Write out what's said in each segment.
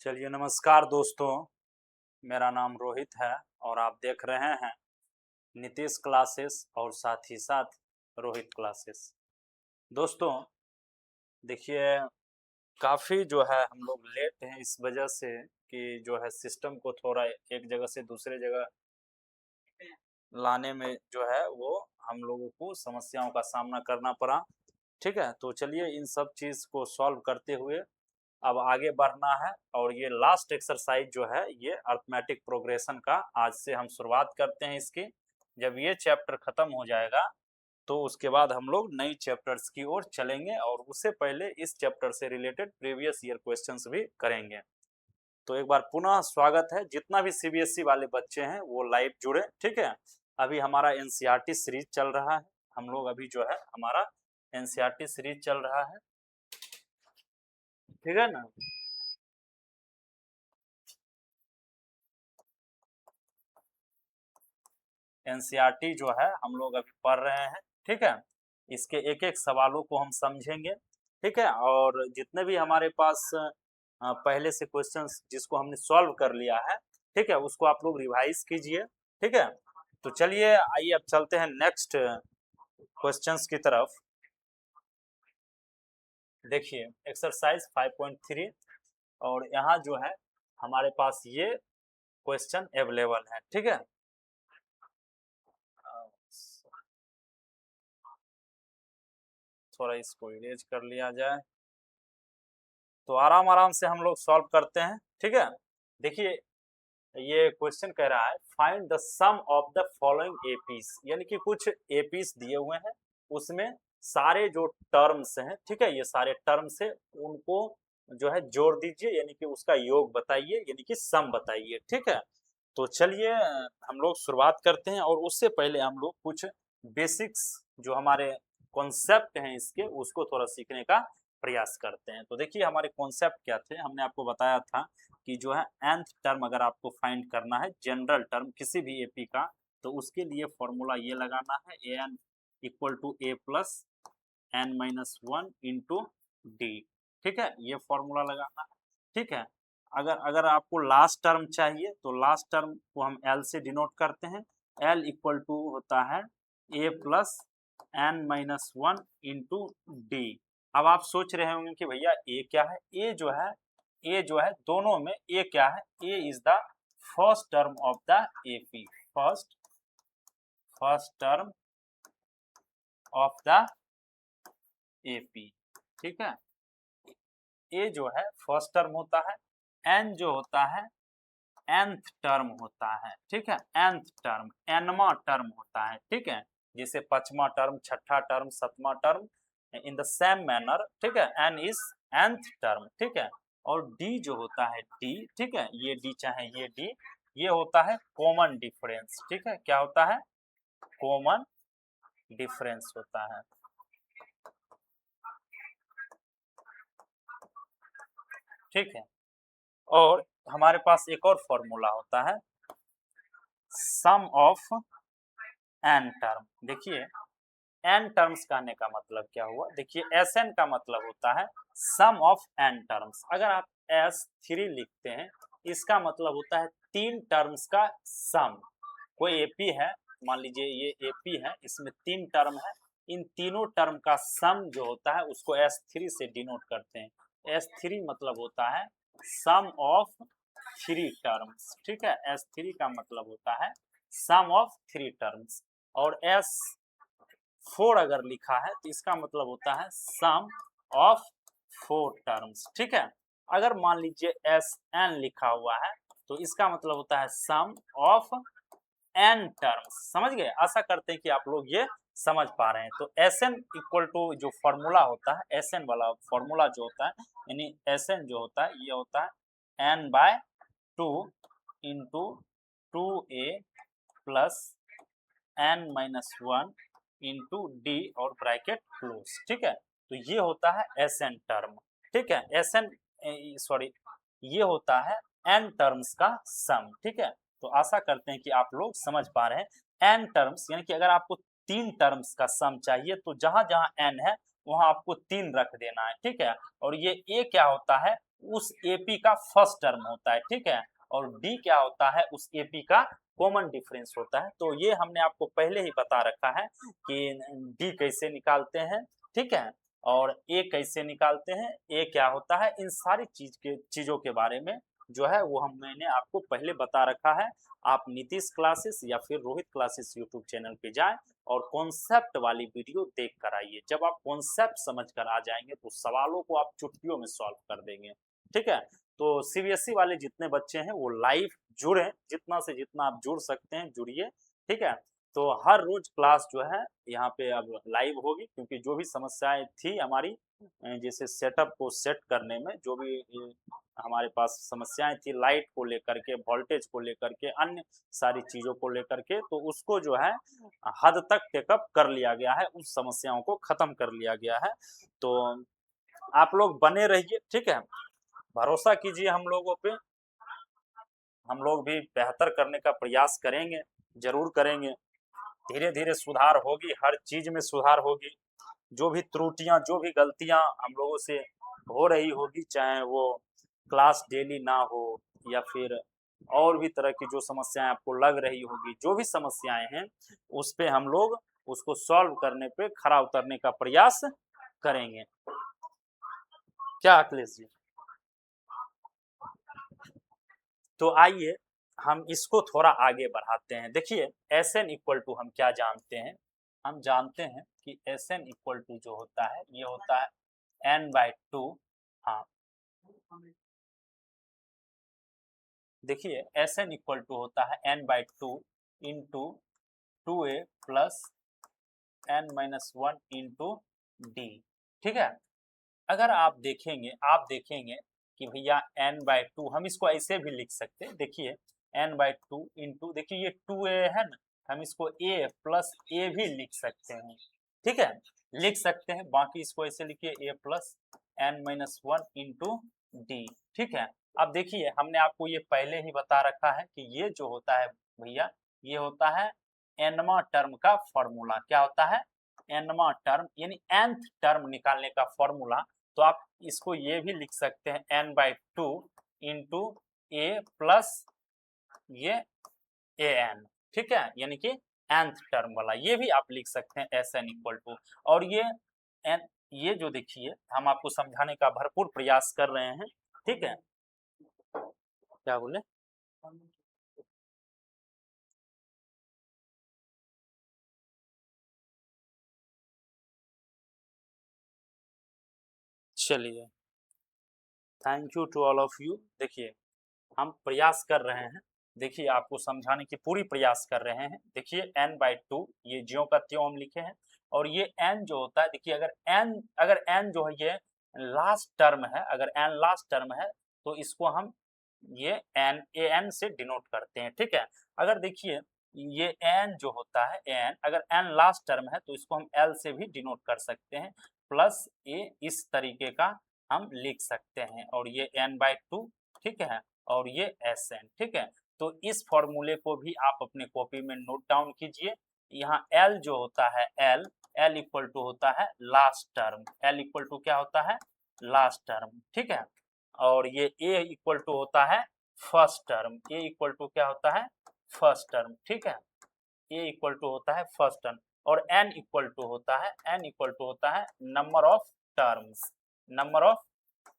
चलिए नमस्कार दोस्तों, मेरा नाम रोहित है और आप देख रहे हैं नीतीश क्लासेस और साथ ही साथ रोहित क्लासेस। दोस्तों देखिए, काफ़ी जो है हम लोग लेट हैं इस वजह से कि जो है सिस्टम को थोड़ा एक जगह से दूसरे जगह लाने में जो है वो हम लोगों को समस्याओं का सामना करना पड़ा। ठीक है, तो चलिए इन सब चीज़ को सॉल्व करते हुए अब आगे बढ़ना है और ये लास्ट एक्सरसाइज जो है ये अरिथमेटिक प्रोग्रेशन का आज से हम शुरुआत करते हैं इसकी। जब ये चैप्टर खत्म हो जाएगा तो उसके बाद हम लोग नई चैप्टर्स की ओर चलेंगे और उससे पहले इस चैप्टर से रिलेटेड प्रीवियस ईयर क्वेश्चंस भी करेंगे। तो एक बार पुनः स्वागत है, जितना भी सीबीएसई वाले बच्चे हैं वो लाइव जुड़े। ठीक है, अभी हमारा एनसीईआरटी सीरीज चल रहा है, हम लोग अभी जो है हमारा एनसीईआरटी सीरीज चल रहा है। ठीक है ना। एनसीईआरटी जो है हम लोग अभी पढ़ रहे हैं। ठीक है, इसके एक एक सवालों को हम समझेंगे। ठीक है, और जितने भी हमारे पास पहले से क्वेश्चंस जिसको हमने सॉल्व कर लिया है, ठीक है, उसको आप लोग रिवाइज कीजिए। ठीक है, तो चलिए आइए अब चलते हैं नेक्स्ट क्वेश्चंस की तरफ। देखिए एक्सरसाइज 5.3 और यहाँ जो है हमारे पास ये क्वेश्चन अवेलेबल है। ठीक है, थोड़ा इसको इरेज कर लिया जाए तो आराम आराम से हम लोग सॉल्व करते हैं। ठीक है, देखिए ये क्वेश्चन कह रहा है find the sum of the following APs, यानी कि कुछ एपीस दिए हुए हैं, उसमें सारे जो टर्म्स हैं, ठीक है, ये सारे टर्म्स है उनको जो है जोड़ दीजिए, यानी कि उसका योग बताइए, यानी कि सम बताइए। ठीक है, तो चलिए हम लोग शुरुआत करते हैं और उससे पहले हम लोग कुछ बेसिक्स जो हमारे कॉन्सेप्ट हैं इसके उसको थोड़ा सीखने का प्रयास करते हैं। तो देखिए हमारे कॉन्सेप्ट क्या थे, हमने आपको बताया था कि जो है nth टर्म अगर आपको फाइंड करना है जनरल टर्म किसी भी एपी का, तो उसके लिए फॉर्मूला ये लगाना है an equal to a plus n minus one into d. ठीक है, ये फॉर्मूला लगाना है। ठीक है, अगर अगर आपको लास्ट टर्म चाहिए तो लास्ट टर्म को हम l से डिनोट करते हैं। l इक्वल टू होता है a plus n minus one into D. अब आप सोच रहे होंगे कि भैया a क्या है। a जो है दोनों में a क्या है, a is the first term of the AP, first term of the AP. ठीक है, a जो है फर्स्ट टर्म होता है, n जो होता है nth टर्म होता है। ठीक है, nth टर्म nवा टर्म होता है। ठीक है, जैसे पांचवा टर्म, छठा term, Satwa term, in the same manner. ठीक है, n इज nth टर्म। ठीक है, और d जो होता है d, ठीक है, ये d चाहे ये d, ये होता है कॉमन डिफरेंस। ठीक है, क्या होता है, कॉमन डिफरेंस होता है। ठीक है, और हमारे पास एक और फॉर्मूला होता है सम ऑफ n टर्म। देखिए n टर्म्स कहने का मतलब क्या हुआ, देखिए Sn का मतलब होता है सम ऑफ n टर्म्स। अगर आप S3 लिखते हैं इसका मतलब होता है तीन टर्म्स का सम। कोई एपी है, मान लीजिए ये एपी है, इसमें तीन टर्म है, इन तीनों टर्म का सम जो होता है उसको S3 से डिनोट करते हैं। S3 मतलब होता है सम ऑफ थ्री टर्म्स। ठीक है, S3 का मतलब होता है सम ऑफ थ्री टर्म्स, और S4 अगर लिखा है तो इसका मतलब होता है सम ऑफ फोर टर्म्स। ठीक है, अगर मान लीजिए Sn लिखा हुआ है तो इसका मतलब होता है सम ऑफ n टर्म्स। समझ गए, आशा करते हैं कि आप लोग ये समझ पा रहे हैं। तो Sn इक्वल टू जो फॉर्मूला होता है, Sn वाला फॉर्मूला जो होता है, यानी Sn जो होता है ये होता है n by two into two A plus n minus one into d और ब्रैकेट क्लोज। ठीक है, तो ये होता है Sn टर्म। ठीक है, Sn सॉरी ये होता है n टर्म्स का सम। ठीक है, तो आशा करते हैं कि आप लोग समझ पा रहे हैं। n टर्म्स यानी कि अगर आपको तीन टर्म्स का सम चाहिए तो जहां जहां n है वहां आपको 3 रख देना है, ठीक है। और ये ए क्या होता है, उस एपी का फर्स्ट टर्म होता है, ठीक है। और डी क्या होता है, उस एपी का कॉमन डिफरेंस होता है। तो ये हमने आपको पहले ही बता रखा है कि डी कैसे निकालते हैं, ठीक है, और ए कैसे निकालते हैं, ए क्या होता है, इन सारी चीजों के बारे में जो है वो मैंने आपको पहले बता रखा है। आप नीतीश क्लासेस या फिर रोहित क्लासेस यूट्यूब चैनल पे जाएं और कॉन्सेप्ट वाली वीडियो देख कर आइए। जब आप कॉन्सेप्ट समझ कर आ जाएंगे तो सवालों को आप चुटकियों में सॉल्व कर देंगे, ठीक है। तो सीबीएसई वाले जितने बच्चे हैं वो लाइव जुड़े, जितना से जितना आप जुड़ सकते हैं जुड़िए, ठीक है। तो हर रोज क्लास जो है यहाँ पे अब लाइव होगी, क्योंकि जो भी समस्याएं थी हमारी जैसे सेटअप को सेट करने में, जो भी हमारे पास समस्याएं थी लाइट को लेकर के, वोल्टेज को लेकर के, अन्य सारी चीजों को लेकर के, तो उसको जो है हद तक टेकअप कर लिया गया है, उस समस्याओं को खत्म कर लिया गया है। तो आप लोग बने रहिए, ठीक है, भरोसा कीजिए हम लोगों पे, हम लोग भी बेहतर करने का प्रयास करेंगे, जरूर करेंगे। धीरे धीरे सुधार होगी, हर चीज में सुधार होगी। जो भी त्रुटियां, जो भी गलतियां हम लोगों से हो रही होगी, चाहे वो क्लास डेली ना हो या फिर और भी तरह की जो समस्याएं आपको लग रही होगी, जो भी समस्याएं हैं उस पे हम लोग उसको सॉल्व करने पे खरा उतरने का प्रयास करेंगे। क्या अखिलेश जी? तो आइए हम इसको थोड़ा आगे बढ़ाते हैं। देखिए एस एन इक्वल टू हम क्या जानते हैं, हम जानते हैं कि एस एन इक्वल टू जो होता है ये होता है n/2। हाँ देखिए एस एन इक्वल टू होता है n/2 into 2a plus n-1 into d, ठीक है। अगर आप देखेंगे कि भैया n/2 हम इसको ऐसे भी लिख सकते हैं। देखिए n/2 इंटू, देखिए ये 2a है ना, हम इसको a प्लस a भी लिख सकते हैं, ठीक है, लिख सकते हैं। बाकी इसको ऐसे लिखिए a plus n-1 into d, ठीक है। अब देखिए हमने आपको ये पहले ही बता रखा है कि ये जो होता है भैया, ये होता है nवां टर्म का फॉर्मूला। क्या होता है, nवां टर्म यानी nth टर्म निकालने का फॉर्मूला। तो आप इसको ये भी लिख सकते हैं n/2 इंटू ए प्लस ये an, ठीक है, यानी कि nth टर्म वाला, ये भी आप लिख सकते हैं एस एन इक्वल टू। और ये जो देखिए हम आपको समझाने का भरपूर प्रयास कर रहे हैं, ठीक है। क्या बोले, चलिए, thank you to all of you. देखिए हम प्रयास कर रहे हैं, देखिए आपको समझाने की पूरी प्रयास कर रहे हैं। देखिए n/2 ये ज्यों का त्यों हम लिखे हैं, और ये n जो होता है, देखिए अगर n जो है ये लास्ट टर्म है, अगर n लास्ट टर्म है तो इसको हम ये an से डिनोट करते हैं, ठीक है। अगर देखिए ये n जो होता है n, अगर n लास्ट टर्म है तो इसको हम l से भी डिनोट कर सकते हैं, प्लस a इस तरीके का हम लिख सकते हैं, और ये n/2, ठीक है, और ये Sn, ठीक है। तो इस फॉर्मूले को भी आप अपने कॉपी में नोट डाउन कीजिए। यहाँ L जो होता है L इक्वल टू होता है last term, L equal to क्या होता है, लास्ट टर्म, ठीक है। और ये A इक्वल टू होता है first term, A equal to क्या होता है, फर्स्ट टर्म, ठीक है, A इक्वल टू होता है फर्स्ट टर्म। और N इक्वल टू होता है, N इक्वल टू होता है number of terms, number of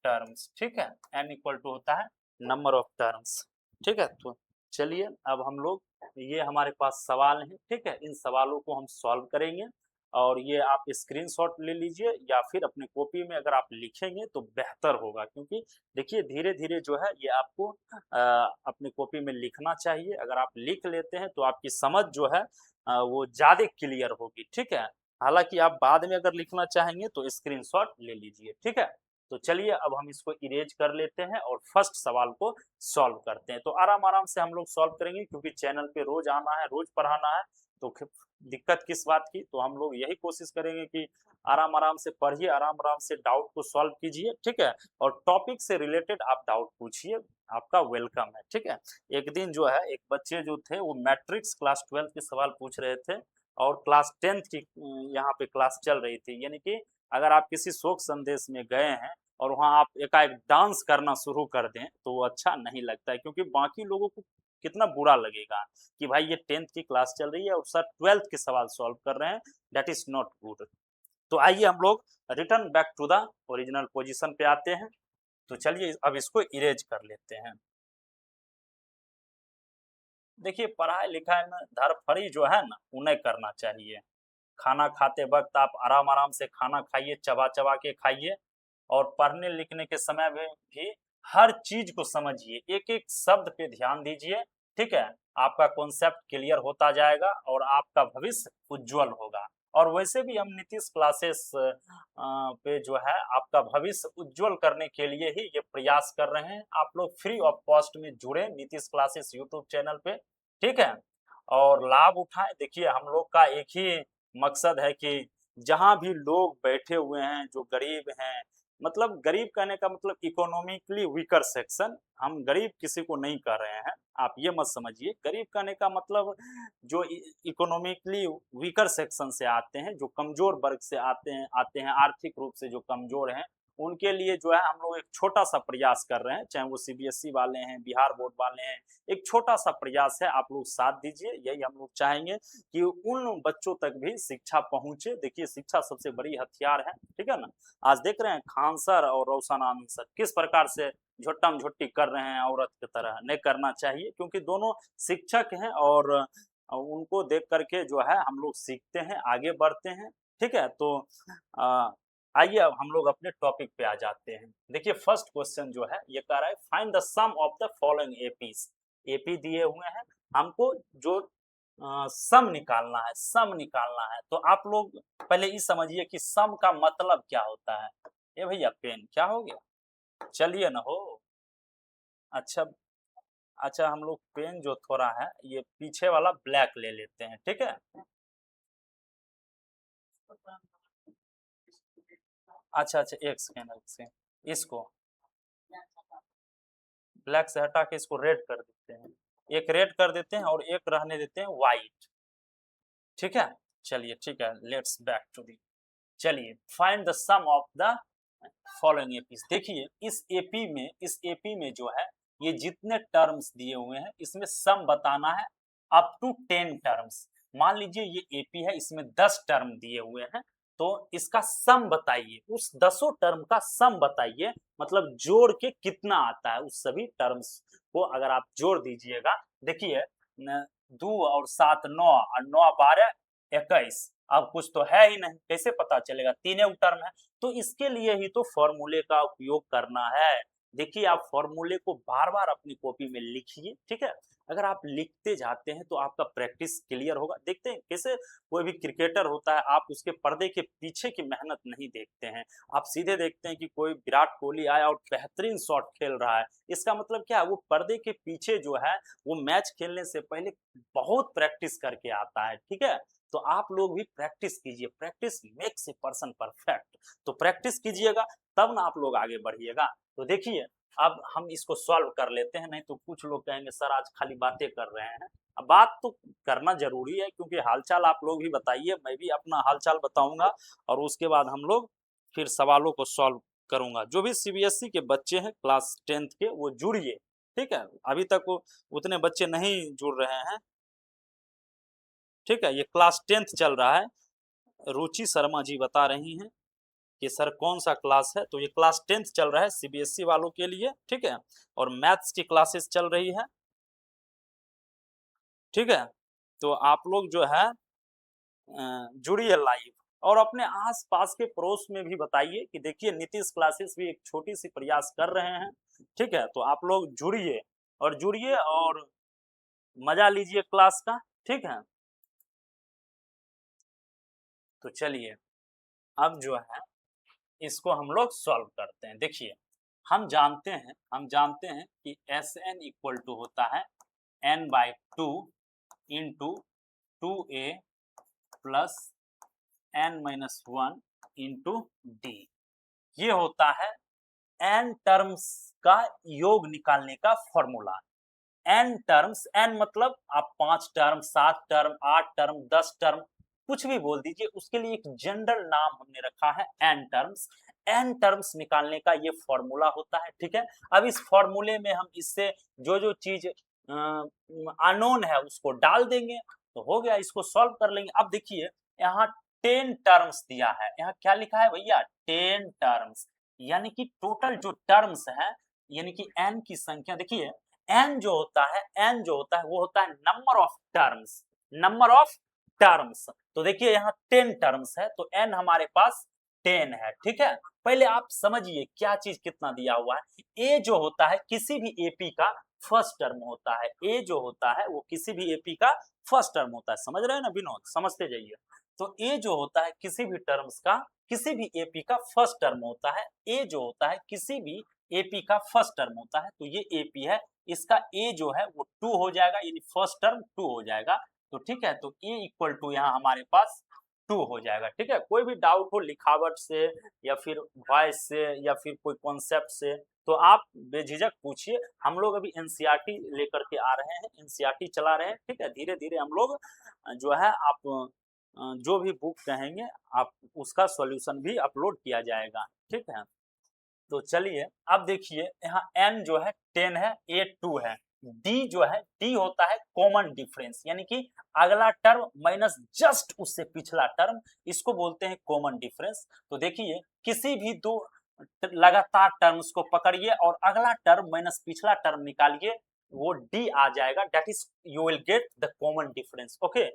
terms, ठीक है। N इक्वल टू होता है नंबर ऑफ टर्म्स, ठीक है। तो चलिए अब हम लोग, ये हमारे पास सवाल हैं, ठीक है, इन सवालों को हम सॉल्व करेंगे। और ये आप स्क्रीनशॉट ले लीजिए या फिर अपने कॉपी में अगर आप लिखेंगे तो बेहतर होगा, क्योंकि देखिए धीरे धीरे जो है ये आपको अपने कॉपी में लिखना चाहिए। अगर आप लिख लेते हैं तो आपकी समझ जो है वो ज़्यादा क्लियर होगी, ठीक है। हालांकि आप बाद में अगर लिखना चाहेंगे तो स्क्रीनशॉट ले लीजिए, ठीक है। तो चलिए अब हम इसको इरेज कर लेते हैं और फर्स्ट सवाल को सॉल्व करते हैं। तो आराम आराम से हम लोग सॉल्व करेंगे, क्योंकि चैनल पे रोज आना है, रोज पढ़ाना है, तो दिक्कत किस बात की। तो हम लोग यही कोशिश करेंगे कि आराम आराम से पढ़िए, आराम आराम से डाउट को सॉल्व कीजिए, ठीक है। और टॉपिक से रिलेटेड आप डाउट पूछिए, आपका वेलकम है, ठीक है। एक दिन जो है एक बच्चे जो थे वो मैट्रिक्स क्लास 12 के सवाल पूछ रहे थे, और क्लास 10th की यहाँ पे क्लास चल रही थी, यानी कि अगर आप किसी शोक संदेश में गए हैं और वहां आप एकाएक डांस करना शुरू कर दें तो वो अच्छा नहीं लगता है, क्योंकि बाकी लोगों को कितना बुरा लगेगा कि भाई ये 10th की क्लास चल रही है और सर 12th के सवाल सॉल्व कर रहे हैं। That is not good. तो आइए हम लोग return back to the original position पे आते हैं। तो चलिए अब इसको इरेज कर लेते हैं। देखिए पढ़ाई लिखाई में धरफड़ी जो है ना उन्हें करना चाहिए। खाना खाते वक्त आप आराम आराम से खाना खाइए, चबा चबा के खाइए, और पढ़ने लिखने के समय में भी हर चीज को समझिए, एक एक शब्द पे ध्यान दीजिए। ठीक है, आपका कॉन्सेप्ट क्लियर होता जाएगा और आपका भविष्य उज्जवल होगा। और वैसे भी हम नीतीश क्लासेस पे जो है आपका भविष्य उज्जवल करने के लिए ही ये प्रयास कर रहे हैं। आप लोग फ्री ऑफ कॉस्ट में जुड़े नीतीश क्लासेस यूट्यूब चैनल पे। ठीक है, और लाभ उठाएं। देखिए हम लोग का एक ही मकसद है कि जहां भी लोग बैठे हुए हैं जो गरीब हैं, मतलब गरीब कहने का मतलब इकोनॉमिकली वीकर सेक्शन, हम गरीब किसी को नहीं कह रहे हैं, आप ये मत समझिए। गरीब कहने का मतलब जो इकोनॉमिकली वीकर सेक्शन से आते हैं, जो कमजोर वर्ग से आते हैं आर्थिक रूप से जो कमजोर हैं, उनके लिए जो है हम लोग एक छोटा सा प्रयास कर रहे हैं, चाहे वो सीबीएसई वाले हैं, बिहार बोर्ड वाले हैं। एक छोटा सा प्रयास है, आप लोग साथ दीजिए। यही हम लोग चाहेंगे कि उन बच्चों तक भी शिक्षा पहुंचे। देखिए शिक्षा सबसे बड़ी हथियार है। ठीक है ना, आज देख रहे हैं खान सर और रोशन आनंद सर किस प्रकार से झोट्टम झोट्टी कर रहे हैं औरत की तरह। नहीं करना चाहिए, क्योंकि दोनों शिक्षक हैं और उनको देख करके जो है हम लोग सीखते हैं, आगे बढ़ते हैं। ठीक है, तो आइए अब हम लोग अपने टॉपिक पे आ जाते हैं। देखिए फर्स्ट क्वेश्चन जो है ये कह रहा है find the sum of the following APs. AP दिए हुए हैं हमको, जो सम निकालना है, सम निकालना है। तो आप लोग पहले ये समझिए कि सम का मतलब क्या होता है। ये भैया पेन क्या हो गया, चलिए ना हो। अच्छा, अच्छा हम लोग पेन जो थोड़ा है ये पीछे वाला ब्लैक ले लेते हैं। ठीक है, अच्छा अच्छा एक सेकेंड, एक सेकेंड, इसको ब्लैक से हटा के इसको रेड कर देते हैं। एक रेड कर देते हैं और एक रहने देते हैं व्हाइट। ठीक है, चलिए ठीक है, लेट्स बैक टू दी। चलिए find the sum of the following APs. देखिए इस एपी में जो है ये जितने टर्म्स दिए हुए हैं इसमें सम बताना है अप टू 10 टर्म्स। मान लीजिए ये एपी है, इसमें 10 टर्म दिए हुए हैं, तो इसका सम बताइए, उस 10 टर्म का सम बताइए, मतलब जोड़ के कितना आता है उस सभी टर्म्स को अगर आप जोड़ दीजिएगा। देखिए 2 और 7 9 और 9 12 21, अब कुछ तो है ही नहीं, कैसे पता चलेगा, तीनों टर्म है। तो इसके लिए ही तो फॉर्मूले का उपयोग करना है। देखिए आप फॉर्मूले को बार बार अपनी कॉपी में लिखिए। ठीक है, अगर आप लिखते जाते हैं तो आपका प्रैक्टिस क्लियर होगा। देखते हैं कैसे कोई भी क्रिकेटर होता है, आप उसके पर्दे के पीछे की मेहनत नहीं देखते हैं, आप सीधे देखते हैं कि कोई विराट कोहली आया और बेहतरीन शॉट खेल रहा है। इसका मतलब क्या है, वो पर्दे के पीछे जो है वो मैच खेलने से पहले बहुत प्रैक्टिस करके आता है। ठीक है, तो आप लोग भी प्रैक्टिस कीजिए, practice makes a person perfect. तो प्रैक्टिस कीजिएगा तब ना आप लोग आगे बढ़िएगा। तो देखिए अब हम इसको सॉल्व कर लेते हैं, नहीं तो कुछ लोग कहेंगे सर आज खाली बातें कर रहे हैं। अब बात तो करना जरूरी है, क्योंकि हालचाल आप लोग भी बताइए, मैं भी अपना हालचाल बताऊंगा और उसके बाद हम लोग फिर सवालों को सॉल्व करूंगा। जो भी सीबीएसई के बच्चे हैं क्लास 10th के वो जुड़िए। ठीक है, अभी तक वो उतने बच्चे नहीं जुड़ रहे हैं। ठीक है, ये क्लास 10th चल रहा है। रुचि शर्मा जी बता रही हैं कि सर कौन सा क्लास है, तो ये क्लास 10th चल रहा है सीबीएसई वालों के लिए। ठीक है, और मैथ्स की क्लासेस चल रही है। ठीक है, तो आप लोग जो है जुड़िए लाइव, और अपने आस पास के पड़ोस में भी बताइए कि देखिए नीतीश क्लासेस भी एक छोटी सी प्रयास कर रहे हैं। ठीक है, तो आप लोग जुड़िए और मजा लीजिए क्लास का। ठीक है, तो चलिए अब जो है इसको हम लोग सॉल्व करते हैं। देखिए हम जानते हैं कि एस एन इक्वल टू होता है n/2 into 2a plus n-1 into d. ये होता है n टर्म्स का योग निकालने का फॉर्मूला। n टर्म्स, n मतलब आप 5 टर्म, 7 टर्म, 8 टर्म, 10 टर्म, कुछ भी बोल दीजिए, उसके लिए एक जनरल नाम हमने रखा है एन टर्म्स। एन टर्म्स निकालने का ये फॉर्मूला होता है, ठीक है। अब इस फॉर्मूले में हम इससे जो जो चीज अननोन है उसको डाल देंगे तो हो गया, इसको सॉल्व कर लेंगे। अब देखिए यहाँ 10 टर्म्स दिया है, यहाँ क्या लिखा है भैया, 10 टर्म्स, यानी कि टोटल जो टर्म्स है, यानी कि एन की संख्या। देखिए एन जो होता है, एन जो होता है वो होता है number of terms, number of terms. तो देखिए यहाँ 10 टर्म्स है तो एन हमारे पास 10 है, ठीक है। पहले आप समझिए क्या चीज कितना दिया हुआ है। ए जो होता है किसी भी एपी का फर्स्ट टर्म होता है, ए जो होता है वो किसी भी एपी का फर्स्ट टर्म होता है, समझ रहे हैं ना विनोद, समझते जाइए। तो ए जो होता है किसी भी टर्म्स का, किसी भी एपी का फर्स्ट टर्म होता है, ए जो होता है किसी भी एपी का फर्स्ट टर्म होता है, तो ये एपी है, इसका ए जो है वो 2 हो जाएगा, यानी फर्स्ट टर्म 2 हो जाएगा। तो ठीक है, तो ए इक्वल टू यहाँ हमारे पास 2 हो जाएगा, ठीक है। कोई भी डाउट हो लिखावट से या फिर वॉइस से या फिर कोई कॉन्सेप्ट से तो आप बेझिझक पूछिए। हम लोग अभी एनसीईआरटी लेकर के आ रहे हैं, एनसीईआरटी चला रहे हैं, ठीक है। धीरे धीरे हम लोग जो है आप जो भी बुक कहेंगे आप उसका सॉल्यूशन भी अपलोड किया जाएगा, ठीक है। तो चलिए अब देखिए यहाँ n जो है 10 है, a 2 है, d जो है, d होता है कॉमन डिफरेंस, यानी कि अगला टर्म माइनस जस्ट उससे पिछला टर्म, इसको बोलते हैं कॉमन डिफरेंस। तो देखिए किसी भी दो लगातार टर्म्स को पकड़िए और अगला टर्म माइनस पिछला टर्म निकालिए, वो d आ जाएगा, that is you will get the common difference, okay.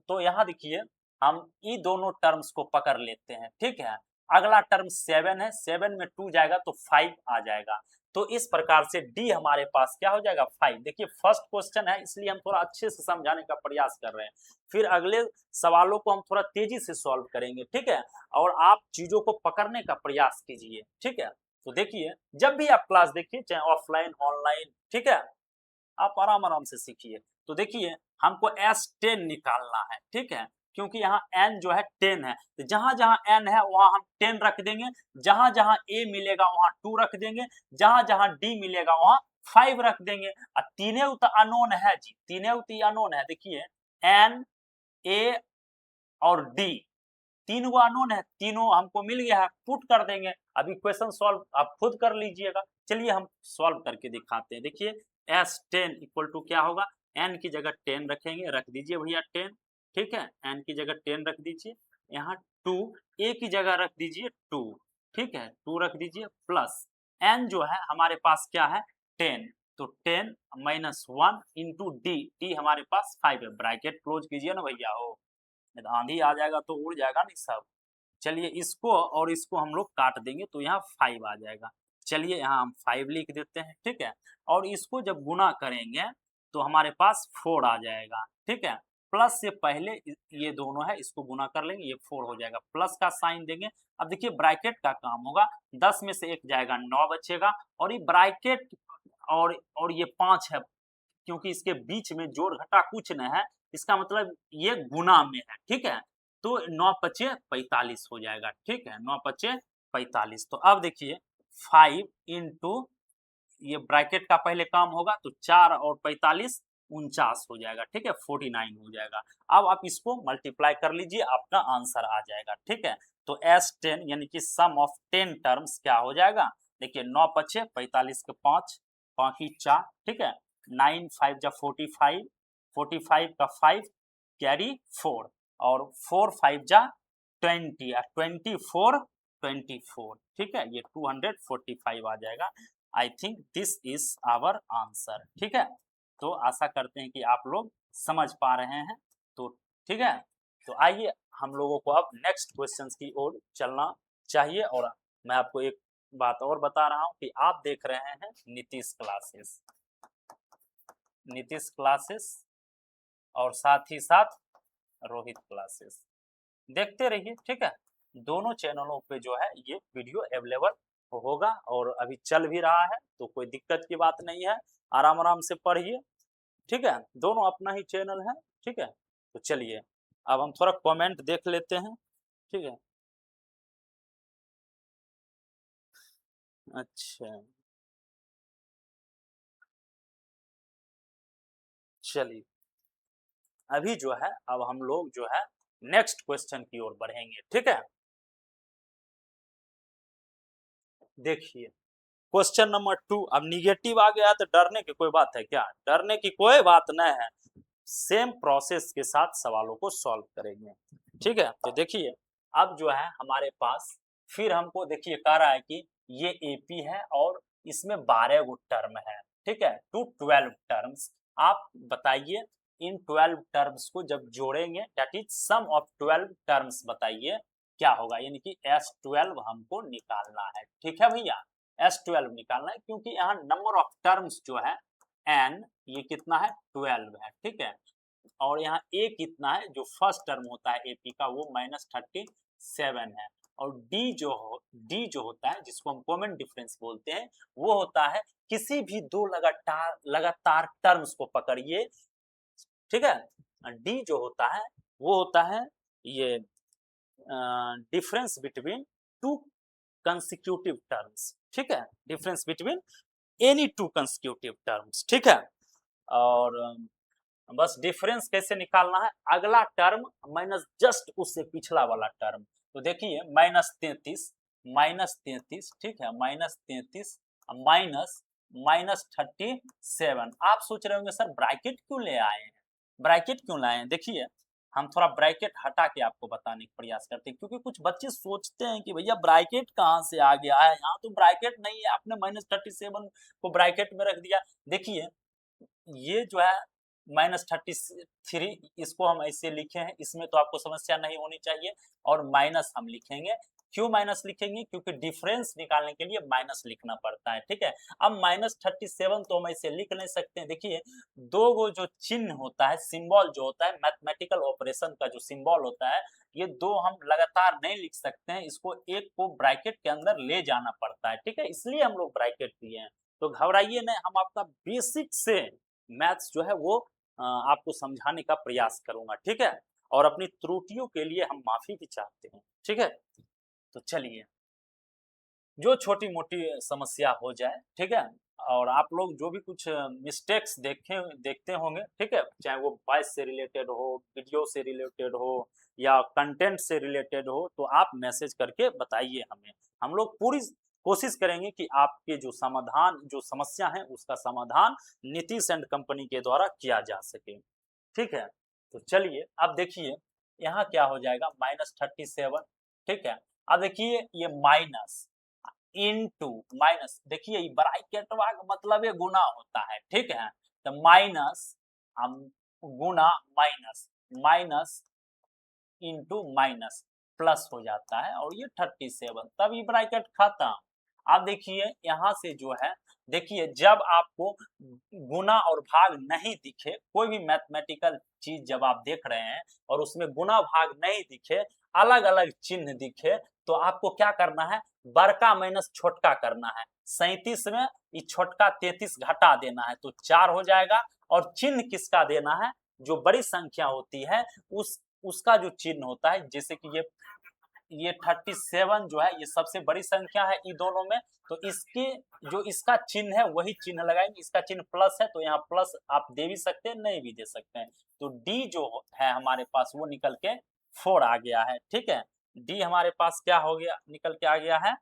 तो यहाँ देखिए हम ये दोनों टर्म्स को पकड़ लेते हैं, ठीक है। अगला टर्म 7 है, 7 में 2 जाएगा तो 5 आ जाएगा। तो इस प्रकार से डी हमारे पास क्या हो जाएगा, 5। देखिए फर्स्ट क्वेश्चन है इसलिए हम थोड़ा अच्छे से समझाने का प्रयास कर रहे हैं, फिर अगले सवालों को हम थोड़ा तेजी से सॉल्व करेंगे, ठीक है। और आप चीजों को पकड़ने का प्रयास कीजिए, ठीक है। तो देखिए जब भी आप क्लास देखिए चाहे ऑफलाइन ऑनलाइन, ठीक है, आप आराम आराम से सीखिए। तो देखिए हमको S10 निकालना है, ठीक है, क्योंकि यहाँ n जो है 10 है, तो जहां जहां n है वहां हम 10 रख देंगे, जहां जहां a मिलेगा वहां 2 रख देंगे, जहां जहां d मिलेगा वहां 5 रख देंगे। और तीनों तो अननोन है जी, तीनों तो अननोन है। देखिए n a और d तीन गो अननोन है, तीनों हमको मिल गया है, पुट कर देंगे। अभी क्वेश्चन सॉल्व आप खुद कर लीजिएगा। चलिए हम सॉल्व करके दिखाते हैं। देखिए S10 इक्वल टू क्या होगा, n की जगह 10 रखेंगे, रख दीजिए भैया 10, ठीक है, n की जगह 10 रख दीजिए, यहाँ 2, a की जगह रख दीजिए 2, ठीक है, 2 रख दीजिए, प्लस n जो है हमारे पास क्या है 10, तो 10 माइनस 1 इंटू डी हमारे पास 5 है, ब्रैकेट क्लोज कीजिए ना भैया, हो आंधी आ जाएगा तो उड़ जाएगा नहीं सब। चलिए इसको और इसको हम लोग काट देंगे तो यहाँ 5 आ जाएगा। चलिए यहाँ हम 5 लिख देते हैं, ठीक है। और इसको जब गुना करेंगे तो हमारे पास 4 आ जाएगा, ठीक है। प्लस से पहले ये दोनों है, इसको गुना कर लेंगे, ये 4 हो जाएगा, प्लस का साइन देंगे। अब देखिए ब्रैकेट का काम होगा, 10 में से 1 जाएगा, 9 बचेगा, और ये ब्रैकेट और ये 5 है, क्योंकि इसके बीच में जोड़ घटा कुछ न है, इसका मतलब ये गुना में है, ठीक है। तो 9 पचे 45 हो जाएगा, ठीक है, 9 पचे 45। तो अब देखिए 5 इंटू ये ब्रैकेट का पहले काम होगा तो 4 और 45 49 हो जाएगा, ठीक है, 49 हो जाएगा। अब आप इसको मल्टीप्लाई कर लीजिए, आपका आंसर आ जाएगा, ठीक है। तो S10 यानी कि सम ऑफ 10 टर्म्स क्या हो जाएगा, देखिए 9 पचे 45 के 5, 5 4, ठीक है, 9 5 जा 45, 45 का 5 कैरी 4, और 4 5 जा 20 या 24 24, ठीक है, ये 245 आ जाएगा। I think this is our answer, ठीक है। तो आशा करते हैं कि आप लोग समझ पा रहे हैं। तो ठीक है, तो आइए हम लोगों को अब नेक्स्ट क्वेश्चंस की ओर चलना चाहिए। और मैं आपको एक बात और बता रहा हूं कि आप देख रहे हैं नीतीश क्लासेस, नीतीश क्लासेस और साथ ही साथ रोहित क्लासेस, देखते रहिए, ठीक है। दोनों चैनलों पे जो है ये वीडियो अवेलेबल होगा और अभी चल भी रहा है, तो कोई दिक्कत की बात नहीं है, आराम आराम से पढ़िए, ठीक है, दोनों अपना ही चैनल है, ठीक है। तो चलिए अब हम थोड़ा कमेंट देख लेते हैं, ठीक है। अच्छा चलिए, अभी जो है अब हम लोग जो है नेक्स्ट क्वेश्चन की ओर बढ़ेंगे, ठीक है। देखिए क्वेश्चन नंबर 2, अब निगेटिव आ गया तो डरने की कोई बात है क्या? डरने की कोई बात नहीं है, सेम प्रोसेस के साथ सवालों को सॉल्व करेंगे, ठीक है। तो देखिए अब जो है हमारे पास फिर हमको देखिए कह रहा है कि ये एपी है और इसमें 12 गो टर्म है, ठीक है, टू 12 टर्म्स। आप बताइए इन 12 टर्म्स को जब जोड़ेंगे that is sum of 12 terms, बताइए क्या होगा, यानी कि S12 हमको निकालना है, ठीक है भैया। S12 निकालना है क्योंकि यहाँ नंबर ऑफ टर्म्स जो है n ये कितना है 12 है, ठीक है। और यहाँ a कितना है, जो फर्स्ट टर्म होता है एपी का वो -37 है। और d जो होता है जिसको हम कॉमन डिफरेंस बोलते हैं वो होता है किसी भी दो लगातार टर्म्स को पकड़िए, ठीक है। d जो होता है वो होता है ये difference between two consecutive terms, ठीक है, difference between any two consecutive terms, ठीक है। और बस डिफरेंस कैसे निकालना है, अगला टर्म माइनस जस्ट उससे पिछला वाला टर्म। तो देखिए -33, ठीक है, -33 -37। आप सोच रहे होंगे सर ब्रैकेट क्यों ले आए हैं, ब्रैकेट क्यों लाए हैं? देखिए हम थोड़ा ब्रैकेट हटा के आपको बताने का प्रयास करते हैं, क्योंकि कुछ बच्चे सोचते हैं कि भैया ब्रैकेट कहाँ से आ गया है, यहाँ तो ब्रैकेट नहीं है, आपने -37 को ब्रैकेट में रख दिया। देखिए ये जो है -33 इसको हम ऐसे लिखे हैं, इसमें तो आपको समस्या नहीं होनी चाहिए। और माइनस हम लिखेंगे, क्यों माइनस लिखेंगे, क्योंकि डिफरेंस निकालने के लिए माइनस लिखना पड़ता है, ठीक है। अब -37 तो हम ऐसे लिख नहीं सकते हैं। देखिए दो गो जो चिन्ह होता है, सिंबल जो होता है, मैथमेटिकल ऑपरेशन का जो सिंबल होता है, ये दो हम लगातार नहीं लिख सकते हैं, इसको एक को ब्रैकेट के अंदर ले जाना पड़ता है, ठीक है, इसलिए हम लोग ब्रैकेट दिए हैं। तो घबराइए नहीं, हम आपका बेसिक से मैथ्स जो है वो आपको समझाने का प्रयास करूंगा, ठीक है। और अपनी त्रुटियों के लिए हम माफी भी चाहते हैं, ठीक है। तो चलिए जो छोटी मोटी समस्या हो जाए, ठीक है, और आप लोग जो भी कुछ मिस्टेक्स देखते होंगे, ठीक है, चाहे वो वॉइस से रिलेटेड हो, वीडियो से रिलेटेड हो या कंटेंट से रिलेटेड हो, तो आप मैसेज करके बताइए हमें, हम लोग पूरी कोशिश करेंगे कि आपके जो समाधान जो समस्या है उसका समाधान नीतीश एंड कंपनी के द्वारा किया जा सके, ठीक है। तो चलिए अब देखिए यहाँ क्या हो जाएगा, -37, ठीक है। अब देखिए ये माइनस इनटू माइनस, देखिए ब्रैकेट का मतलब ये गुना होता है, ठीक है। तो माइनस हम गुना minus, minus into minus plus हो जाता है, और ये 37, तब ये ब्रैकेट खत्म। अब देखिए यहाँ से जो है, देखिए जब आपको गुना और भाग नहीं दिखे, कोई भी मैथमेटिकल चीज जब आप देख रहे हैं और उसमें गुना भाग नहीं दिखे, अलग अलग चिन्ह दिखे, तो आपको क्या करना है, बड़का माइनस छोटका करना है। 37 में ये छोटका 33 घटा देना है तो 4 हो जाएगा, और चिन्ह किसका देना है, जो बड़ी संख्या होती है उसका जो चिन्ह होता है, जैसे कि ये 37 जो है ये सबसे बड़ी संख्या है इन दोनों में, तो इसके जो इसका चिन्ह है वही चिन्ह लगाएंगे, इसका चिन्ह प्लस है तो यहाँ प्लस आप दे भी सकते हैं, नहीं भी दे सकते हैं। तो डी जो है हमारे पास वो निकल के 4 आ गया है, ठीक है। डी हमारे पास क्या हो गया, निकल के आ गया है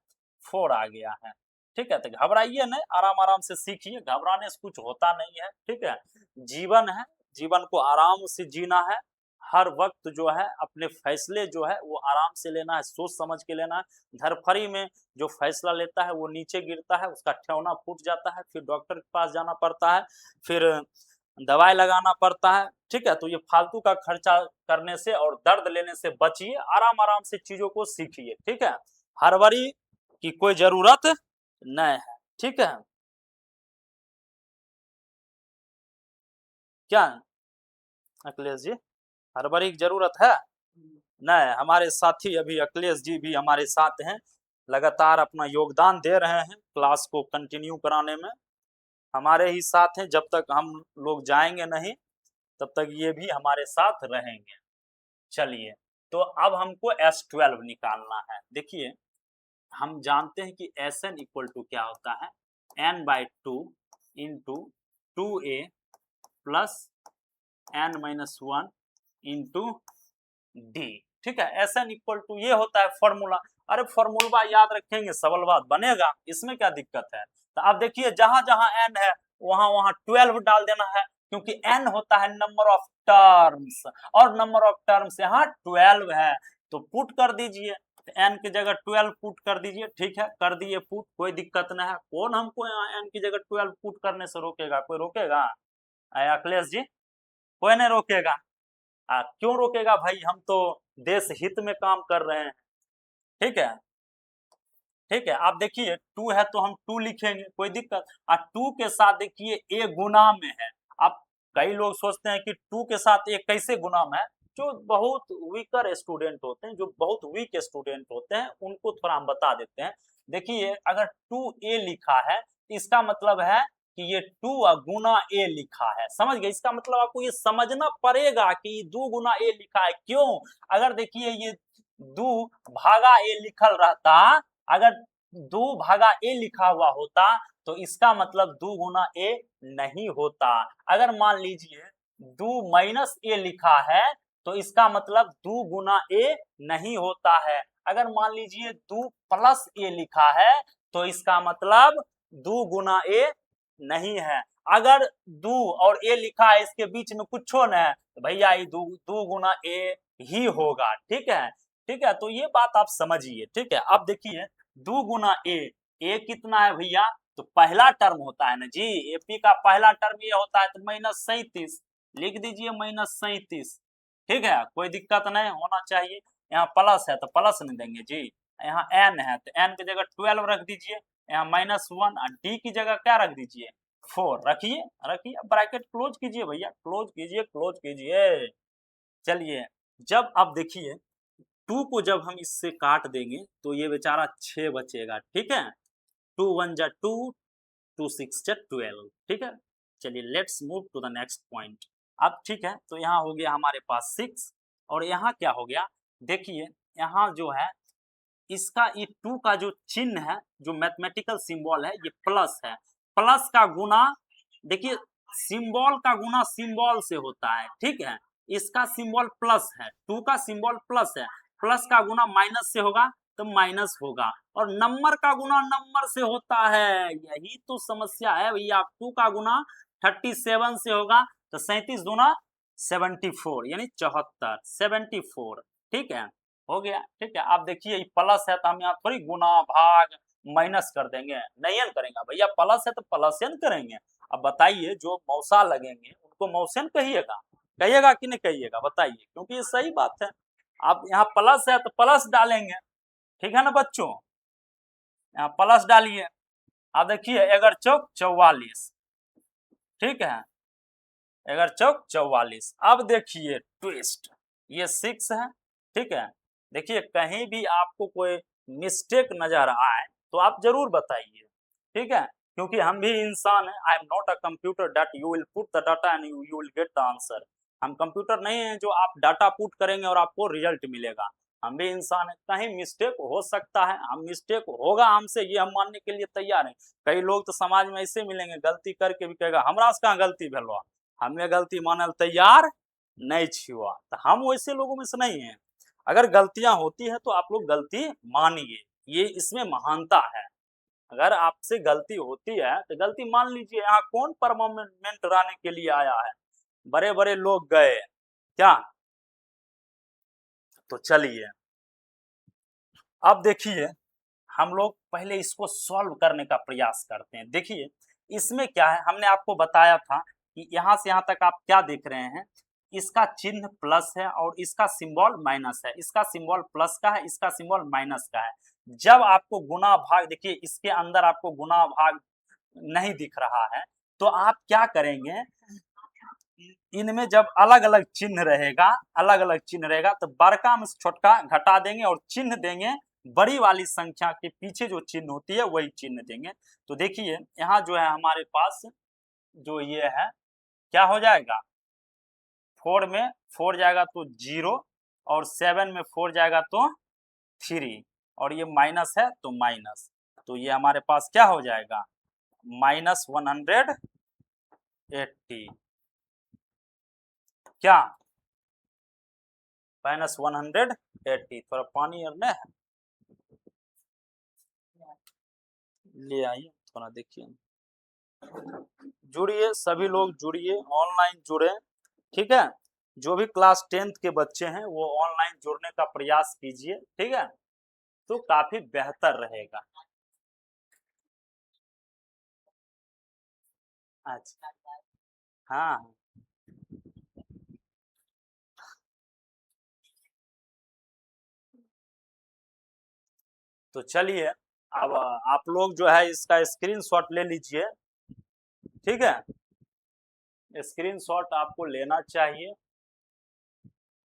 4 आ गया है, ठीक है। तो घबराइए नहीं, आराम आराम से सीखिए, घबराने से कुछ होता नहीं है, ठीक है। जीवन है, जीवन को आराम से जीना है, हर वक्त जो है अपने फैसले जो है वो आराम से लेना है, सोच समझ के लेना है। धरफड़ी में जो फैसला लेता है वो नीचे गिरता है, उसका ठेवना फूट जाता है, फिर डॉक्टर के पास जाना पड़ता है, फिर दवाई लगाना पड़ता है, ठीक है। तो ये फालतू का खर्चा करने से और दर्द लेने से बचिए, आराम आराम से चीजों को सीखिए, ठीक है। हड़बड़ी की कोई जरूरत नहीं है, ठीक है। क्या अखिलेश जी, हड़बड़ी की जरूरत है नहीं, हमारे साथी अभी अखिलेश जी भी हमारे साथ हैं, लगातार अपना योगदान दे रहे हैं क्लास को कंटिन्यू कराने में, हमारे ही साथ हैं, जब तक हम लोग जाएंगे नहीं तब तक ये भी हमारे साथ रहेंगे। चलिए तो अब हमको S12 निकालना है। देखिए हम जानते हैं कि Sn इक्वल टू क्या होता है, n/2 into 2a plus n-1 into d. ठीक है, एस एन इक्वल टू ये होता है फॉर्मूला। अरे फॉर्मूला याद रखेंगे, सबल बात बनेगा, इसमें क्या दिक्कत है। तो आप देखिए जहां जहां एन है वहां वहां 12 डाल देना है, क्योंकि एन होता है नंबर ऑफ टर्म्स, और नंबर ऑफ टर्म्स यहाँ 12 है, तो पुट कर दीजिए, एन की जगह 12 पुट कर दीजिए। ठीक है, कर दिए पुट, कोई दिक्कत नहीं है। कौन हमको यहाँ एन की जगह 12 पुट करने से रोकेगा, कोई रोकेगा? अखिलेश जी, कोई नहीं रोकेगा। क्यों रोकेगा भाई, हम तो देश हित में काम कर रहे हैं। ठीक है, ठीक है, आप देखिए 2 है तो हम 2 लिखेंगे, कोई दिक्कत। 2 के साथ देखिए ए गुना में है। अब कई लोग सोचते हैं कि 2 के साथ ए कैसे गुना में है। जो बहुत वीकर स्टूडेंट होते हैं, जो बहुत वीक स्टूडेंट होते हैं, उनको थोड़ा हम बता देते हैं। देखिए अगर 2a लिखा है, इसका मतलब है कि ये 2 गुना ए लिखा है, समझ गए। इसका मतलब आपको ये समझना पड़ेगा कि 2 गुना ए लिखा है। क्यों? अगर देखिए ये 2 भागा ए लिखल रहता, अगर 2 भागा ए लिखा हुआ होता तो इसका मतलब 2 गुना ए नहीं होता। अगर मान लीजिए 2 माइनस ए लिखा है तो इसका मतलब 2 गुना ए नहीं होता है। अगर मान लीजिए 2 प्लस ए लिखा है तो इसका मतलब 2 गुना ए नहीं है। अगर 2 और ए लिखा है, इसके बीच में कुछ न है, तो भैया ये 2 गुना ए ही होगा। ठीक है, ठीक है, तो ये बात आप समझिए। ठीक है, अब देखिए 2 गुना ए कितना है भैया, तो पहला टर्म होता है ना जी, एपी का पहला टर्म ये होता है, तो -37 लिख दीजिए, -37। ठीक है, कोई दिक्कत नहीं होना चाहिए। यहाँ प्लस है तो प्लस नहीं देंगे जी, यहाँ एन है तो एन की जगह 12 रख दीजिए, यहाँ -1, और डी की जगह क्या रख दीजिए, 4 रखिए। रखिए, ब्रैकेट क्लोज कीजिए भैया, क्लोज कीजिए, क्लोज कीजिए। चलिए, जब आप देखिए 2 को जब हम इससे काट देंगे तो ये बेचारा 6 बचेगा। ठीक है, 2 1 जा 2, 2 6 जा 12। ठीक है, चलिए let's move to the next point. अब ठीक है, तो यहाँ हो गया हमारे पास 6, और यहाँ क्या हो गया, देखिए यहाँ जो है इसका ये 2 का जो चिन्ह है, जो मैथमेटिकल सिंबल है, ये प्लस है। प्लस का गुना, देखिए सिंबल का गुना सिंबल से होता है। ठीक है, इसका सिंबल प्लस है, 2 का सिंबल प्लस है, प्लस का गुना माइनस से होगा तो माइनस होगा, और नंबर का गुना नंबर से होता है। यही तो समस्या है भैया। 2 का गुना 37 से होगा तो 37 दूना 74, यानी 74, 74। ठीक है, हो गया। ठीक है, आप देखिए ये प्लस है तो हम यहाँ थोड़ी गुना भाग माइनस कर देंगे, नहीं करेंगे भैया, प्लस है तो प्लसन करेंगे। अब बताइए जो मौसा लगेंगे उनको मौसन कहिएगा, कहिएगा कि नहीं कहिएगा, बताइए, क्योंकि ये सही बात है। आप यहाँ प्लस है तो प्लस डालेंगे, ठीक है ना बच्चों, यहाँ प्लस डालिए। अब देखिए अगर चौक 44, ठीक है, अगर चौक 44। अब देखिए ट्विस्ट, ये 6 है। ठीक है, देखिए कहीं भी आपको कोई मिस्टेक नजर आए तो आप जरूर बताइए। ठीक है, क्योंकि हम भी इंसान हैं। I am not a computer that you will put the data and you will get the answer. हम कंप्यूटर नहीं है जो आप डाटा पुट करेंगे और आपको रिजल्ट मिलेगा। हम भी इंसान है, कहीं मिस्टेक हो सकता है, हम मिस्टेक होगा हमसे, ये हम मानने के लिए तैयार हैं। कई लोग तो समाज में ऐसे मिलेंगे गलती करके भी कहेगा हमरा से कहाँ गलती भेलवा, हमें गलती मानल तैयार नहीं छुआ, तो हम वैसे लोगों में से नहीं है। अगर गलतियां होती है तो आप लोग गलती मानिए, ये इसमें महानता है। अगर आपसे गलती होती है तो गलती मान लीजिए। यहाँ कौन परमानेंट रहने के लिए आया है, बड़े बड़े लोग गए क्या। तो चलिए अब देखिए हम लोग पहले इसको सॉल्व करने का प्रयास करते हैं। देखिए इसमें क्या है, हमने आपको बताया था कि यहाँ से यहाँ तक आप क्या देख रहे हैं, इसका चिन्ह प्लस है और इसका सिंबल माइनस है। इसका सिंबल प्लस का है, इसका सिंबल माइनस का है। जब आपको गुना भाग, देखिए इसके अंदर आपको गुना भाग नहीं दिख रहा है, तो आप क्या करेंगे, इनमें जब अलग अलग चिन्ह रहेगा, अलग अलग चिन्ह रहेगा तो बड़का में छोटका घटा देंगे और चिन्ह देंगे बड़ी वाली संख्या के पीछे जो चिन्ह होती है वही चिन्ह देंगे। तो देखिए यहाँ जो है हमारे पास जो ये है क्या हो जाएगा, 4 में 4 जाएगा तो 0, और 7 में 4 जाएगा तो 3, और ये माइनस है तो माइनस, तो ये हमारे पास क्या हो जाएगा, -180। क्या -180। थोड़ा पानी और न ले आइए, थोड़ा देखिए। जुड़िए, सभी लोग जुड़िए, ऑनलाइन जुड़े, ठीक है। जो भी क्लास 10th के बच्चे हैं वो ऑनलाइन जुड़ने का प्रयास कीजिए, ठीक है, तो काफी बेहतर रहेगा। अच्छा, हाँ, तो चलिए अब आप लोग जो है इसका स्क्रीनशॉट ले लीजिए, ठीक है। स्क्रीनशॉट आपको लेना चाहिए।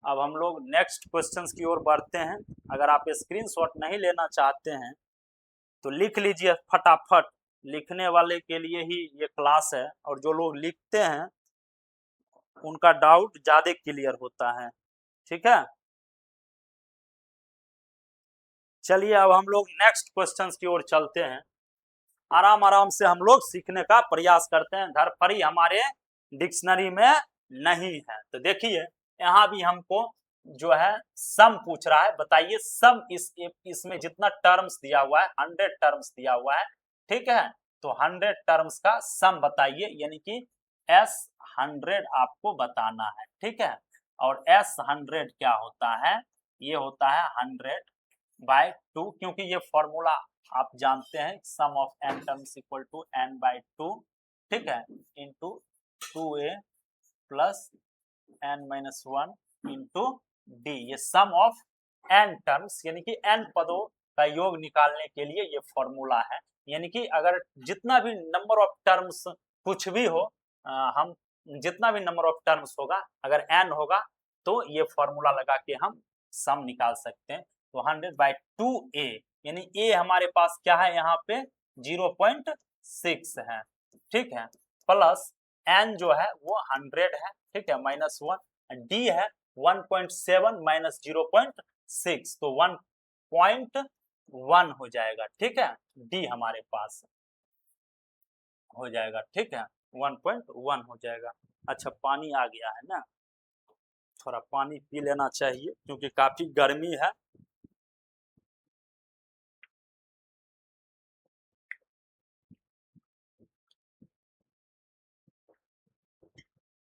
अब हम लोग नेक्स्ट क्वेश्चंस की ओर बढ़ते हैं। अगर आप स्क्रीनशॉट नहीं लेना चाहते हैं तो लिख लीजिए फटाफट। लिखने वाले के लिए ही ये क्लास है, और जो लोग लिखते हैं उनका डाउट ज्यादा क्लियर होता है, ठीक है। चलिए अब हम लोग नेक्स्ट क्वेश्चंस की ओर चलते हैं। आराम आराम से हम लोग सीखने का प्रयास करते हैं, धरफड़ी हमारे डिक्शनरी में नहीं है। तो देखिए यहाँ भी हमको जो है सम पूछ रहा है। बताइए सम इसमें जितना टर्म्स दिया हुआ है 100 टर्म्स दिया हुआ है, ठीक है। तो 100 टर्म्स का सम बताइए, यानी कि S100 आपको बताना है, ठीक है। और S100 क्या होता है? ये होता है 100/2, क्योंकि ये फॉर्मूला आप जानते हैं, sum of n terms equal to n/2, ठीक है, into 2a plus n-1 into d. ये सम ऑफ n टर्म्स यानी कि n पदों का योग निकालने के लिए ये फॉर्मूला है। यानी कि अगर जितना भी नंबर ऑफ टर्म्स कुछ भी हो, हम जितना भी नंबर ऑफ टर्म्स होगा, अगर n होगा तो ये फॉर्मूला लगा के हम सम निकाल सकते हैं। तो 100/2a, यानी a हमारे पास क्या है यहाँ पे 0.6 है, ठीक है, प्लस n जो है वो 100 है, ठीक है, -1, d है 1.7 माइनस 0.6, तो 1.1 हो जाएगा, ठीक है। d हमारे पास हो जाएगा, ठीक है, 1.1 हो जाएगा। अच्छा, पानी आ गया है ना, थोड़ा पानी पी लेना चाहिए क्योंकि काफी गर्मी है।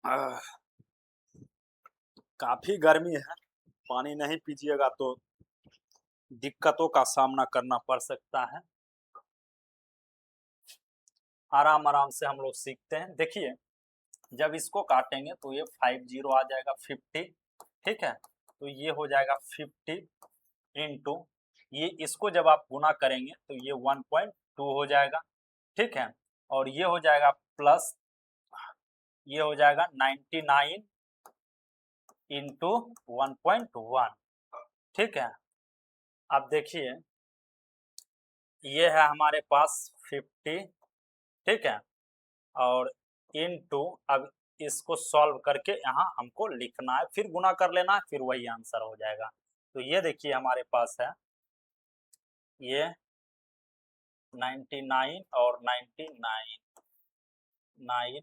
आह, काफी गर्मी है, पानी नहीं पीजिएगा तो दिक्कतों का सामना करना पड़ सकता है। आराम आराम से हम लोग सीखते हैं। देखिए जब इसको काटेंगे तो ये 50 आ जाएगा 50, ठीक है। तो ये हो जाएगा 50 इंटू, ये इसको जब आप गुना करेंगे तो ये 1.2 हो जाएगा, ठीक है। और ये हो जाएगा प्लस, ये हो जाएगा 99 इंटू 1.1, ठीक है। अब देखिए ये है हमारे पास 50, ठीक है, और इनटू, अब इसको सॉल्व करके यहाँ हमको लिखना है, फिर गुना कर लेना है, फिर वही आंसर हो जाएगा। तो ये देखिए हमारे पास है ये 99 और 99 9,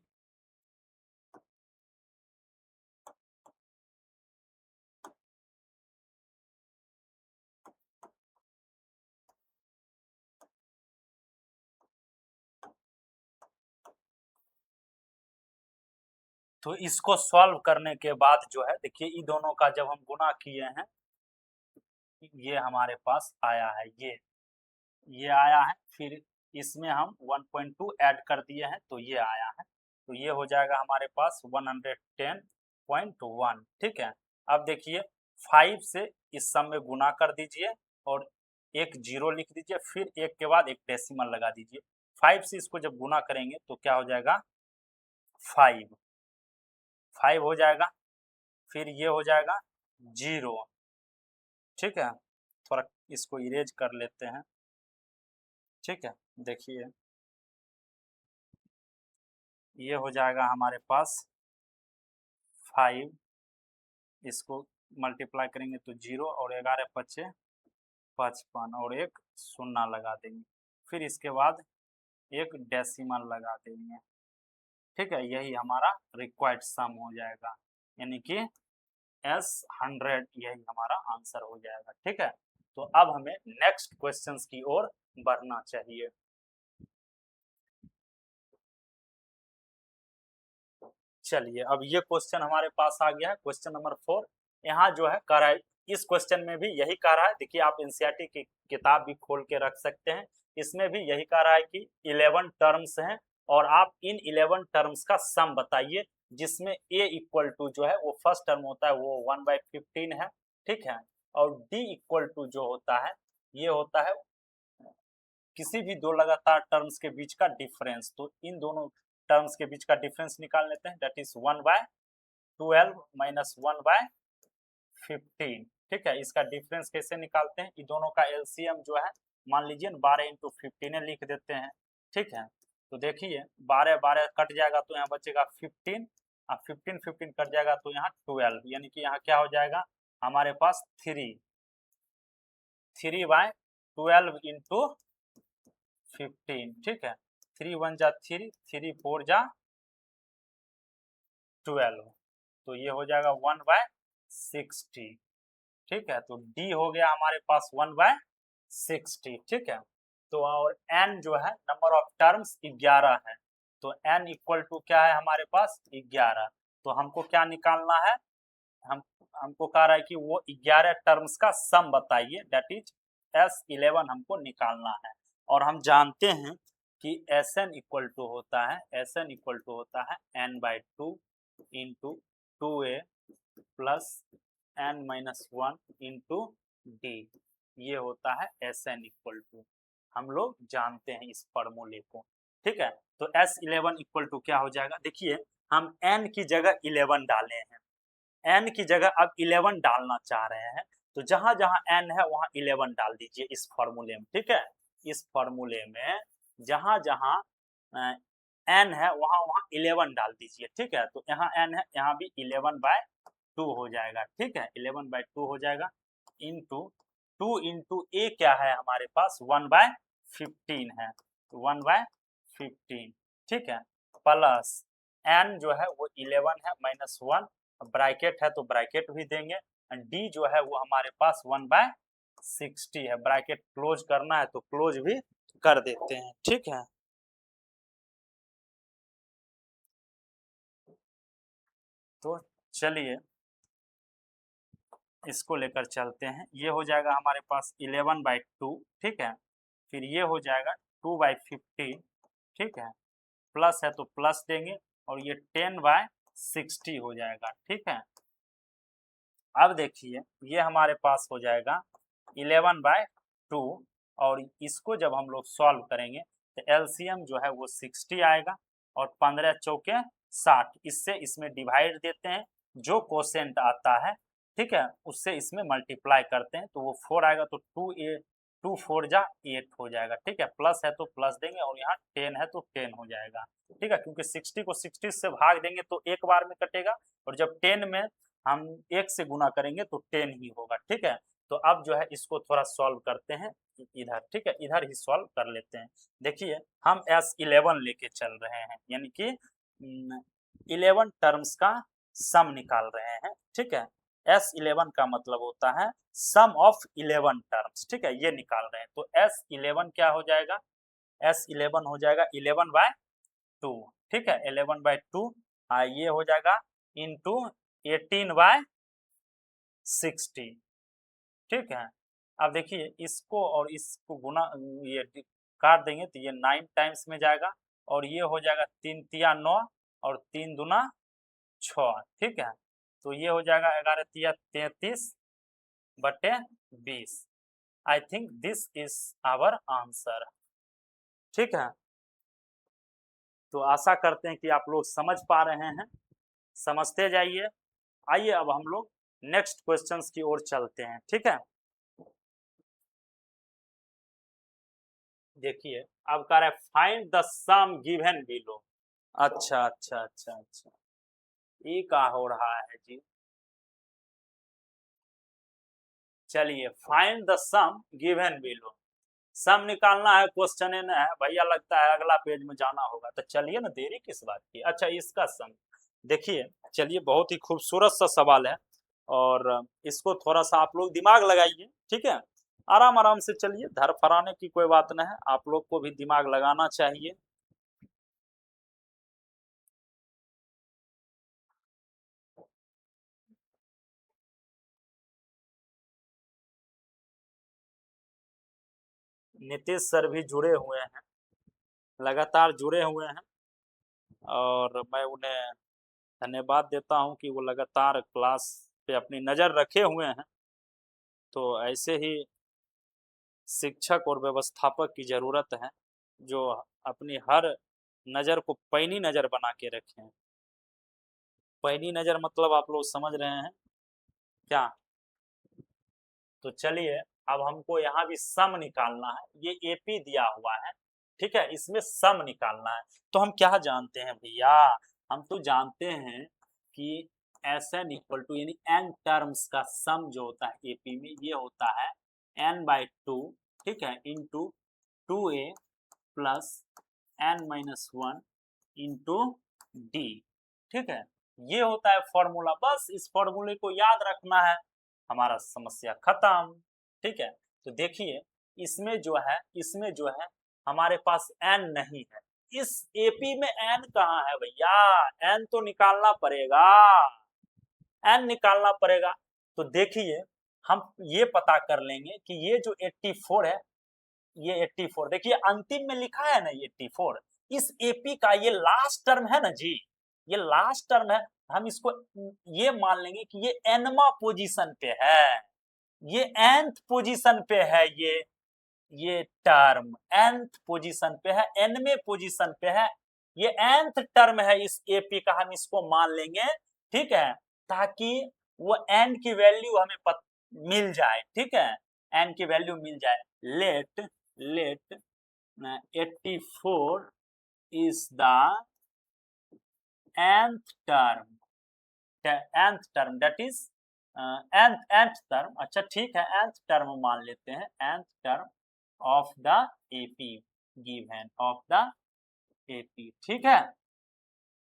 तो इसको सॉल्व करने के बाद जो है देखिए इन दोनों का जब हम गुना किए हैं, ये हमारे पास आया है, ये आया है, फिर इसमें हम 1.2 ऐड कर दिए हैं तो ये आया है। तो ये हो जाएगा हमारे पास 110.1, ठीक है। अब देखिए 5 से इस सम में गुना कर दीजिए और एक जीरो लिख दीजिए, फिर एक के बाद एक डेसिमल लगा दीजिए। 5 से इसको जब गुना करेंगे तो क्या हो जाएगा 5, 5 हो जाएगा, फिर ये हो जाएगा 0, ठीक है। थोड़ा इसको इरेज कर लेते हैं, ठीक है। देखिए ये हो जाएगा हमारे पास 5, इसको मल्टीप्लाई करेंगे तो 0, और 11×5 = 55, और एक शून्य लगा देंगे, फिर इसके बाद एक डेसिमल लगा देंगे, ठीक है। यही हमारा रिक्वायर्ड सम हो जाएगा, यानी कि S100 यही हमारा आंसर हो जाएगा। ठीक है, तो अब हमें नेक्स्ट क्वेश्चंस की ओर बढ़ना चाहिए। चलिए, अब ये क्वेश्चन हमारे पास आ गया है, क्वेश्चन नंबर 4। यहाँ जो है कह रहा है, इस क्वेश्चन में भी यही कह रहा है, देखिए आप एनसीईआरटी की किताब भी खोल के रख सकते हैं, इसमें भी यही कह रहा है कि 11 टर्म्स हैं और आप इन 11 टर्म्स का सम बताइए, जिसमें a इक्वल टू जो है वो फर्स्ट टर्म होता है वो 1/15 है। ठीक है, और d इक्वल टू जो होता है ये होता है किसी भी दो लगातार टर्म्स के बीच का डिफरेंस। तो इन दोनों टर्म्स के बीच का डिफरेंस निकाल लेते हैं, दैट इज 1/12 माइनस 1/15। ठीक है, इसका डिफरेंस कैसे निकालते हैं, इन दोनों का एलसीएम जो है मान लीजिए 12 × 15 लिख देते हैं। ठीक है, तो देखिए 12 12 कट जाएगा तो यहाँ बचेगा 15, और 15 15 कट जाएगा तो यहाँ 12, यानी कि यहाँ क्या हो जाएगा हमारे पास 3/12 इंटू 15। ठीक है, 3 1 जा 3, 3 4 जा 12, तो ये हो जाएगा 1/60। ठीक है, तो d हो गया हमारे पास 1/60। ठीक है, तो और n जो है नंबर ऑफ टर्म्स 11 है, तो n इक्वल टू क्या है हमारे पास 11। तो हमको क्या निकालना है, हमको कह रहा है कि वो 11 टर्म्स का सम बताइए, दैट इज S11 हमको निकालना है। और हम जानते हैं कि Sn इक्वल टू होता है n/2 into 2a plus n-1 into d, ये होता है Sn इक्वल टू, हम लोग जानते हैं इस फॉर्मूले को। ठीक है, तो S11 इक्वल टू क्या हो जाएगा, देखिए हम n की जगह 11 डाले हैं, n की जगह अब 11 डालना चाह रहे हैं, तो जहां जहां n है वहां 11 डाल दीजिए इस फॉर्मूले में। ठीक है, इस फॉर्मूले में जहां जहां n है वहां वहां 11 डाल दीजिए। ठीक है, तो यहाँ n है, यहाँ भी 11/2 हो जाएगा। ठीक है, 11/2 हो जाएगा, इंटू 2 इंटू a क्या है हमारे पास 1/15 है, 1/15। ठीक है, प्लस n जो है वो 11 है माइनस 1, ब्रैकेट है तो ब्रैकेट भी देंगे, d जो है वो हमारे पास 1/60 है, ब्रैकेट क्लोज करना है तो क्लोज भी कर देते हैं। ठीक है, तो चलिए इसको लेकर चलते हैं, ये हो जाएगा हमारे पास 11/2। ठीक है, फिर ये हो जाएगा 2/15। ठीक है, प्लस है तो प्लस देंगे, और ये 10/60 हो जाएगा। ठीक है, अब देखिए ये हमारे पास हो जाएगा 11/2, और इसको जब हम लोग सॉल्व करेंगे तो एलसीएम जो है वो 60 आएगा, और 15 चौके 60, इससे इसमें डिवाइड देते हैं, जो कोसेंट आता है ठीक है उससे इसमें मल्टीप्लाई करते हैं, तो वो 4 आएगा, तो 2 4 जा 8 हो जाएगा। ठीक है, प्लस है तो प्लस देंगे, और यहाँ 10 है तो 10 हो जाएगा। ठीक है, क्योंकि 60 को 60 से भाग देंगे तो एक बार में कटेगा, और जब 10 में हम 1 से गुना करेंगे तो 10 ही होगा। ठीक है, तो अब जो है इसको थोड़ा सॉल्व करते हैं इधर। ठीक है, इधर ही सॉल्व कर लेते हैं। देखिए हम S11 लेके चल रहे हैं, यानी कि 11 टर्म्स का सम निकाल रहे हैं। ठीक है, S11 का मतलब होता है सम ऑफ 11 टर्म्स। ठीक है, ये निकाल रहे हैं, तो S11 क्या हो जाएगा, S11 हो जाएगा 11/2। ठीक है, 11/2 ये हो जाएगा इंटू 18/60। ठीक है, अब देखिए इसको और इसको गुना ये काट देंगे तो ये 9 टाइम्स में जाएगा, और ये हो जाएगा 3 तिया 9 और 3 दूना 6। ठीक है, तो ये हो जाएगा 11 तिया 33/20। I think this is our answer. ठीक है, तो आशा करते हैं कि आप लोग समझ पा रहे हैं, समझते जाइए। आइए अब हम लोग नेक्स्ट क्वेश्चंस की ओर चलते हैं। ठीक है, देखिए अब कह रहा है find the sum given below. अच्छा अच्छा अच्छा अच्छा, ये क्या हो रहा है जी, चलिए find the sum given below, sum निकालना है, क्वेश्चन है भैया, लगता है अगला पेज में जाना होगा, तो चलिए ना देरी किस बात की। अच्छा इसका सम देखिए, चलिए बहुत ही खूबसूरत सा सवाल है, और इसको थोड़ा सा आप लोग दिमाग लगाइए, ठीक है, आराम आराम से चलिए, धर फराने की कोई बात नहीं है, आप लोग को भी दिमाग लगाना चाहिए। नीतीश सर भी जुड़े हुए हैं, लगातार जुड़े हुए हैं, और मैं उन्हें धन्यवाद देता हूं कि वो लगातार क्लास पे अपनी नज़र रखे हुए हैं। तो ऐसे ही शिक्षक और व्यवस्थापक की ज़रूरत है, जो अपनी हर नज़र को पैनी नज़र बना के रखें। पैनी नज़र मतलब आप लोग समझ रहे हैं क्या? तो चलिए, अब हमको यहाँ भी सम निकालना है, ये एपी दिया हुआ है, ठीक है, इसमें सम निकालना है। तो हम क्या जानते हैं भैया, हम तो जानते हैं कि एन इक्वल टू यानी एन टर्म्स का सम जो होता है एपी में, ये होता है n/2, ठीक है, into 2a plus n-1 into d, ठीक है, ये होता है फॉर्मूला। बस इस फॉर्मूले को याद रखना है, हमारा समस्या खत्म, ठीक है। तो देखिए, इसमें जो है हमारे पास n नहीं है, इस एपी में n कहाँ है भैया, n तो निकालना पड़ेगा, n निकालना पड़ेगा। तो देखिए, हम ये पता कर लेंगे कि ये जो 84 है, ये 84 देखिए अंतिम में लिखा है ना, ये 84 इस एपी का ये लास्ट टर्म है ना जी, ये लास्ट टर्म है। हम इसको ये मान लेंगे कि ये एनवा पोजीशन पे है, ये nth पोजीशन पे है, ये टर्म nth पोजीशन पे है, nवें पोजीशन पे है, ये nth टर्म है इस एपी का, हम इसको मान लेंगे, ठीक है, ताकि वो n की वैल्यू हमें मिल जाए, ठीक है, n की वैल्यू मिल जाए। Let 84 is the nth term that is nth term, अच्छा ठीक है, nth term मान लेते हैं, nth term of the AP given of the AP, ठीक है।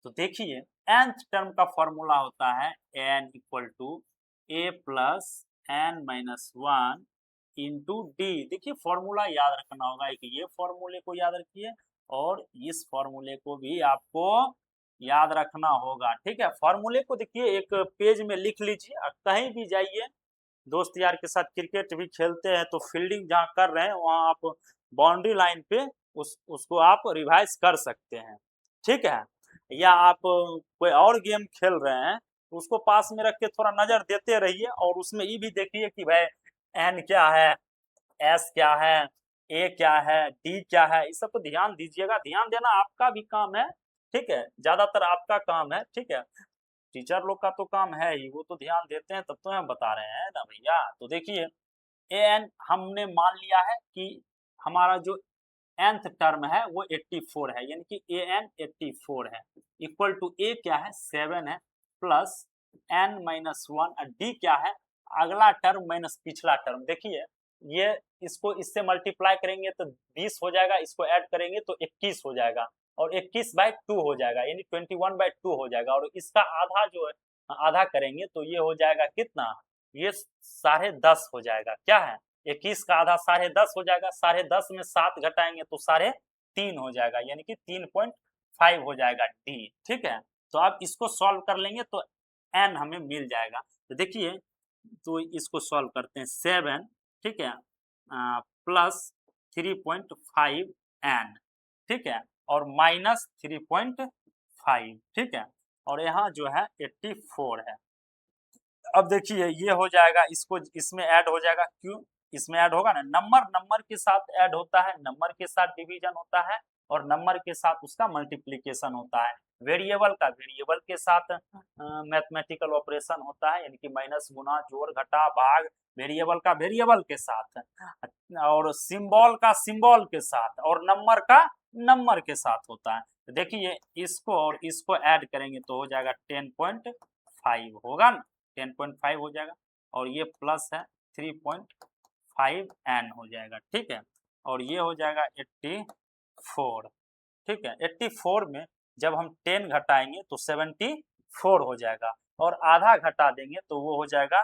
तो देखिए, nth टर्म का फॉर्मूला होता है n equal to a plus n-1 into d. देखिए, फॉर्मूला याद रखना होगा, एक ये फॉर्मूले को याद रखिए और इस फॉर्मूले को भी आपको याद रखना होगा, ठीक है। फॉर्मूले को देखिए एक पेज में लिख लीजिए, कहीं भी जाइए, दोस्त यार के साथ क्रिकेट भी खेलते हैं तो फील्डिंग जहाँ कर रहे हैं वहाँ आप बाउंड्री लाइन पे उसको आप रिवाइज कर सकते हैं, ठीक है। या आप कोई और गेम खेल रहे हैं, उसको पास में रख के थोड़ा नजर देते रहिए, और उसमें ये भी देखिए कि भाई एन क्या है, एस क्या है, ए क्या है, डी क्या है, इस सब को ध्यान दीजिएगा, ध्यान देना आपका भी काम है, ठीक है, ज्यादातर आपका काम है, ठीक है। टीचर लोग का तो काम है ही, वो तो ध्यान देते हैं, तब तो हम बता रहे हैं ना भैया। तो देखिए, ए एन हमने मान लिया है कि हमारा जो nth टर्म है वो 84 है, यानी कि ए एन 84 है, इक्वल टू ए क्या है 7 है, प्लस n-1, डी क्या है अगला टर्म माइनस पिछला टर्म। देखिए, ये इसको इससे मल्टीप्लाई करेंगे तो 20 हो जाएगा, इसको ऐड करेंगे तो 21 हो जाएगा, और 21/2 हो जाएगा, यानी 21/2 हो जाएगा, और इसका आधा जो है आधा करेंगे तो ये हो जाएगा कितना, ये 10.5 हो जाएगा, क्या है 21 का आधा 10.5 हो जाएगा, 10.5 में 7 घटाएंगे तो 3.5 हो जाएगा, यानी कि 3.5 हो जाएगा डी, ठीक है। तो आप इसको सॉल्व कर लेंगे तो एन हमें मिल जाएगा। तो देखिए, तो इसको सॉल्व करते हैं, 7, ठीक है, प्लस 3.5 एन, ठीक है, और माइनस 3.5, ठीक है, और यहाँ जो है 84 है। अब देखिए, ये हो जाएगा, इसको इसमें ऐड हो जाएगा, क्यों इसमें ऐड होगा ना, नंबर के साथ ऐड होता है, नंबर के साथ डिवीजन होता है, और नंबर के साथ उसका मल्टीप्लिकेशन होता है। वेरिएबल का वेरिएबल के साथ मैथमेटिकल ऑपरेशन होता है, यानी कि माइनस, गुना, जोड़, घटा, भाग, वेरिएबल का वेरिएबल के साथ, और सिंबल का सिंबल के साथ, और नंबर का नंबर के साथ होता है। तो देखिए, इसको और इसको ऐड करेंगे तो हो जाएगा 10.5 होगा ना, 10.5 हो जाएगा, और ये प्लस है 3.5 एन हो जाएगा, ठीक है, और ये हो जाएगा 84, ठीक है। 84 में जब हम 10 घटाएंगे तो 74 4 हो जाएगा, और आधा घटा देंगे तो वो हो जाएगा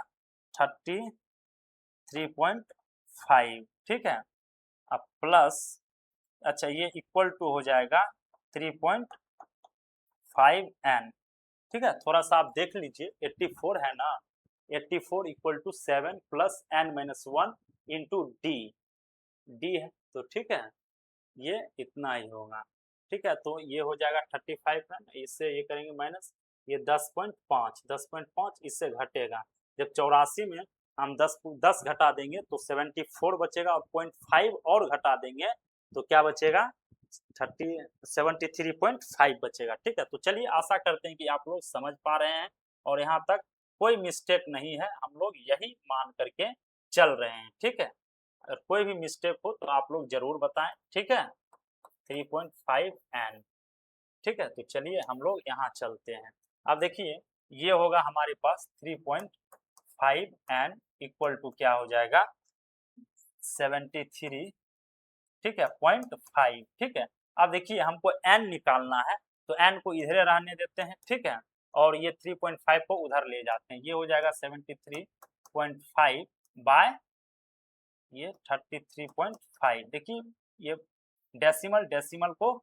33.5, ठीक है। अब प्लस, अच्छा ये इक्वल टू हो जाएगा 3.5n, ठीक है। थोड़ा सा आप देख लीजिए, 84 है ना, 84 equal to 7 plus n minus 1 into d है, तो ठीक है, ये इतना ही होगा, ठीक है। तो ये हो जाएगा 35 है ना, इससे ये करेंगे माइनस, ये 10.5 इससे घटेगा। जब 84 में हम 10 घटा देंगे तो 74 बचेगा, और 0.5 और घटा देंगे तो क्या बचेगा, 73.5 बचेगा, ठीक है। तो चलिए आशा करते हैं कि आप लोग समझ पा रहे हैं, और यहाँ तक कोई मिस्टेक नहीं है, हम लोग यही मान करके चल रहे हैं, ठीक है। अगर कोई भी मिस्टेक हो तो आप लोग जरूर बताएं, ठीक है। 3.5n, ठीक है। तो चलिए हम लोग यहाँ चलते हैं। अब देखिए ये होगा हमारे पास 3.5n इक्वल टू क्या हो जाएगा, 73, ठीक है, 0.5, ठीक है। अब देखिए हमको n निकालना है, तो n को इधर रहने देते हैं, ठीक है, और ये 3.5 को उधर ले जाते हैं, ये हो जाएगा 73.5 बाय ये 33.5। देखिए ये डेसिमल को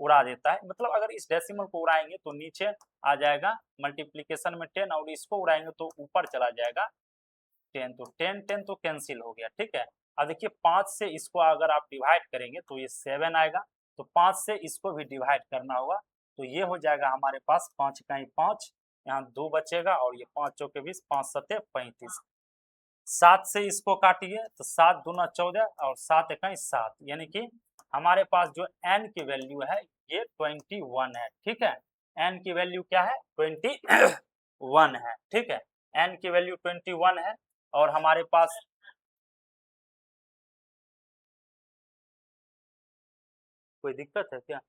उड़ा देता है, मतलब अगर इस डेसिमल को उड़ाएंगे तो नीचे आ जाएगा मल्टीप्लिकेशन में 10, और इसको उड़ाएंगे तो ऊपर चला जाएगा 10, तो 10 तो कैंसिल हो गया, ठीक है। अब देखिए 5 से इसको अगर आप डिवाइड करेंगे तो ये 7 आएगा, तो 5 से इसको भी डिवाइड करना होगा, तो ये हो जाएगा हमारे पास 5 इकाई 5, यहाँ 2 बचेगा, और ये 5 चौके 20, 5 सत्ते 35। 7 से इसको काटिए तो 7 दूना 14, और 7 इकाई 7, यानी कि हमारे पास जो n की वैल्यू है ये 21 है, ठीक है। n की वैल्यू क्या है, 21 है, ठीक है। n की वैल्यू 21 है, और हमारे पास कोई दिक्कत है क्या,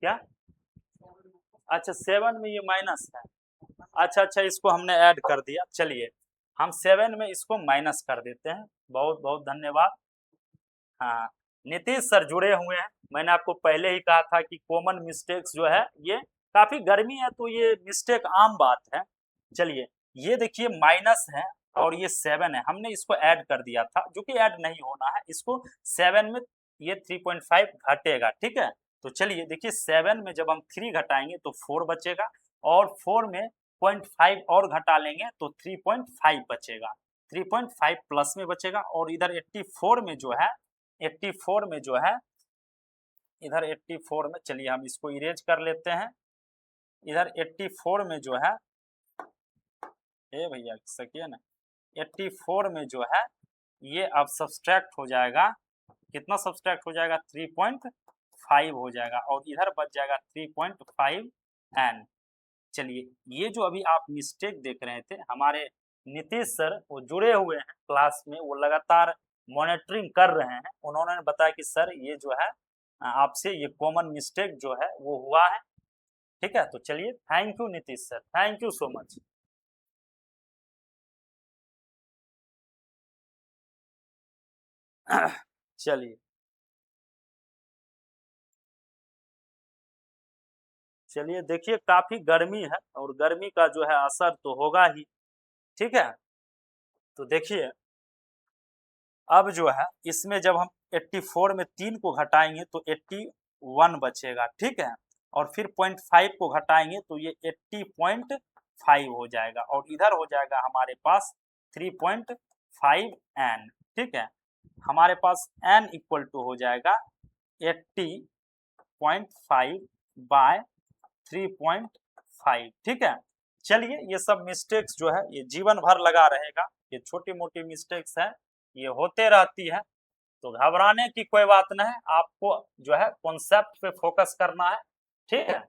क्या, अच्छा 7 में ये माइनस है, अच्छा इसको हमने ऐड कर दिया, चलिए हम 7 में इसको माइनस कर देते हैं, बहुत बहुत धन्यवाद। हाँ, नीतीश सर जुड़े हुए हैं, मैंने आपको पहले ही कहा था कि कॉमन मिस्टेक्स जो है, ये काफी गर्मी है तो ये मिस्टेक आम बात है। चलिए ये देखिए माइनस है, और ये 7 है, हमने इसको ऐड कर दिया था, जो कि ऐड नहीं होना है, इसको 7 में ये 3.5 घटेगा, ठीक है। तो चलिए देखिए 7 में जब हम 3 घटाएंगे तो 4 बचेगा, और 4 में 0.5 और घटा लेंगे तो 3.5 बचेगा, 3.5 प्लस में बचेगा, और इधर 84 में जो है, 84 में जो है, इधर 84 में, चलिए हम इसको इरेज कर लेते हैं, इधर 84 में जो है, ए भैया सकिए ना, 84 में जो है ये अब सब्सट्रैक्ट हो जाएगा, कितना सब्सट्रैक्ट हो जाएगा, 3.5 हो जाएगा, और इधर बच जाएगा 3.5n। चलिए ये जो अभी आप मिस्टेक देख रहे थे, हमारे नीतीश सर वो जुड़े हुए हैं क्लास में, वो लगातार मॉनिटरिंग कर रहे हैं, उन्होंने बताया कि सर ये जो है आपसे ये कॉमन मिस्टेक जो है वो हुआ है, ठीक है। तो चलिए thank you Nitish sir, thank you so much. चलिए चलिए देखिए काफी गर्मी है, और गर्मी का जो है असर तो होगा ही, ठीक है। तो देखिए अब जो है इसमें जब हम 84 में 3 को घटाएंगे तो 81 बचेगा, ठीक है, और फिर 0.5 को घटाएंगे तो ये 80.5 हो जाएगा, और इधर हो जाएगा हमारे पास 3.5n, ठीक है। हमारे पास n इक्वल टू हो जाएगा 80.5 बाय 3.5, ठीक है। चलिए ये सब मिस्टेक्स जो है ये जीवन भर लगा रहेगा, ये छोटी मोटी मिस्टेक्स है, ये होते रहती है, तो घबराने की कोई बात नहीं, आपको जो है कॉन्सेप्ट पे फोकस करना है, ठीक है।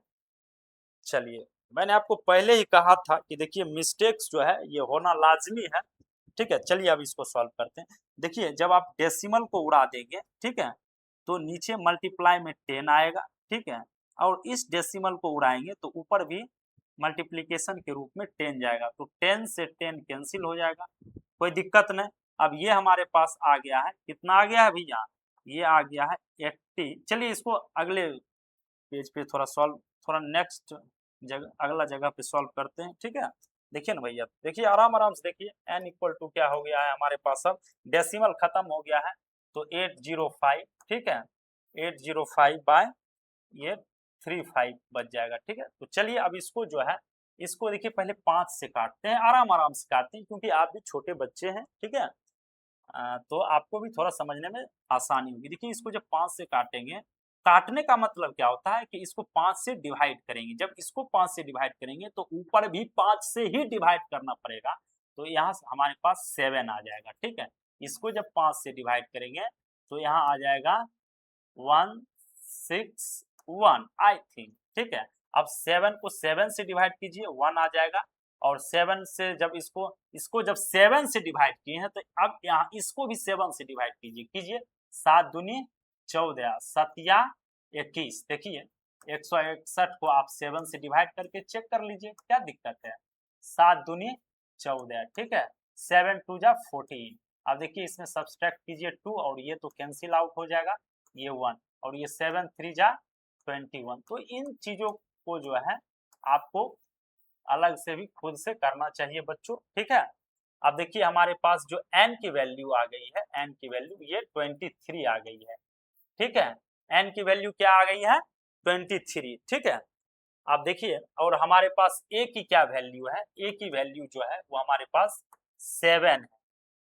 चलिए मैंने आपको पहले ही कहा था कि देखिए मिस्टेक्स जो है ये होना लाजमी है, ठीक है। चलिए अब इसको सॉल्व करते हैं। देखिए जब आप डेसिमल को उड़ा देंगे, ठीक है, तो नीचे मल्टीप्लाई में 10 आएगा, ठीक है, और इस डेसिमल को उड़ाएंगे तो ऊपर भी मल्टीप्लिकेशन के रूप में 10 जाएगा, तो 10 से 10 कैंसिल हो जाएगा, कोई दिक्कत नहीं। अब ये हमारे पास आ गया है, कितना आ गया है भैया, ये आ गया है 80। चलिए इसको अगले पेज पे थोड़ा नेक्स्ट जगह, अगला जगह पे सॉल्व करते हैं, ठीक है। देखिए ना भैया, देखिए आराम आराम से देखिए, n इक्वल टू क्या हो गया है हमारे पास, अब डेसिमल खत्म हो गया है, तो 805, ठीक है, 805 बाय ये 35 बच जाएगा, ठीक है। तो चलिए अब इसको जो है, इसको देखिए पहले 5 से काटते हैं, आराम आराम से काटते हैं, क्योंकि आप भी छोटे बच्चे हैं, ठीक है। तो आपको भी थोड़ा समझने में आसानी होगी। देखिए इसको जब 5 से काटेंगे, काटने का मतलब क्या होता है कि इसको 5 से डिवाइड करेंगे, जब इसको 5 से डिवाइड करेंगे तो ऊपर भी 5 से ही डिवाइड करना पड़ेगा, तो यहाँ हमारे पास 7 आ जाएगा, ठीक है। इसको जब 5 से डिवाइड करेंगे तो यहाँ आ जाएगा 161 आई थिंक, ठीक है। अब 7 को 7 से डिवाइड कीजिए, 1 आ जाएगा, और 7 से जब इसको जब 7 से डिवाइड किए हैं, तो अब यहाँ इसको भी 7 से डिवाइड कीजिए 7 दूनी 14, 7 21, देखिए 161 को आप 7 से डिवाइड करके चेक कर लीजिए, क्या दिक्कत है। 7 दूनी 14, ठीक है, 7 2 जा 14। अब देखिए इसमें सब्सट्रैक्ट कीजिए 2, और ये तो कैंसिल आउट हो जाएगा, ये 1, और ये 7 3 जा 21। तो इन चीजों को जो है आपको अलग से भी खुद से करना चाहिए बच्चों, ठीक है। अब देखिए हमारे पास जो n की वैल्यू आ गई है, n की वैल्यू ये 23 आ गई है, ठीक है। n की वैल्यू क्या आ गई है, 23, ठीक है। अब देखिए, और हमारे पास a की क्या वैल्यू है, a की वैल्यू जो है वो हमारे पास 7 है,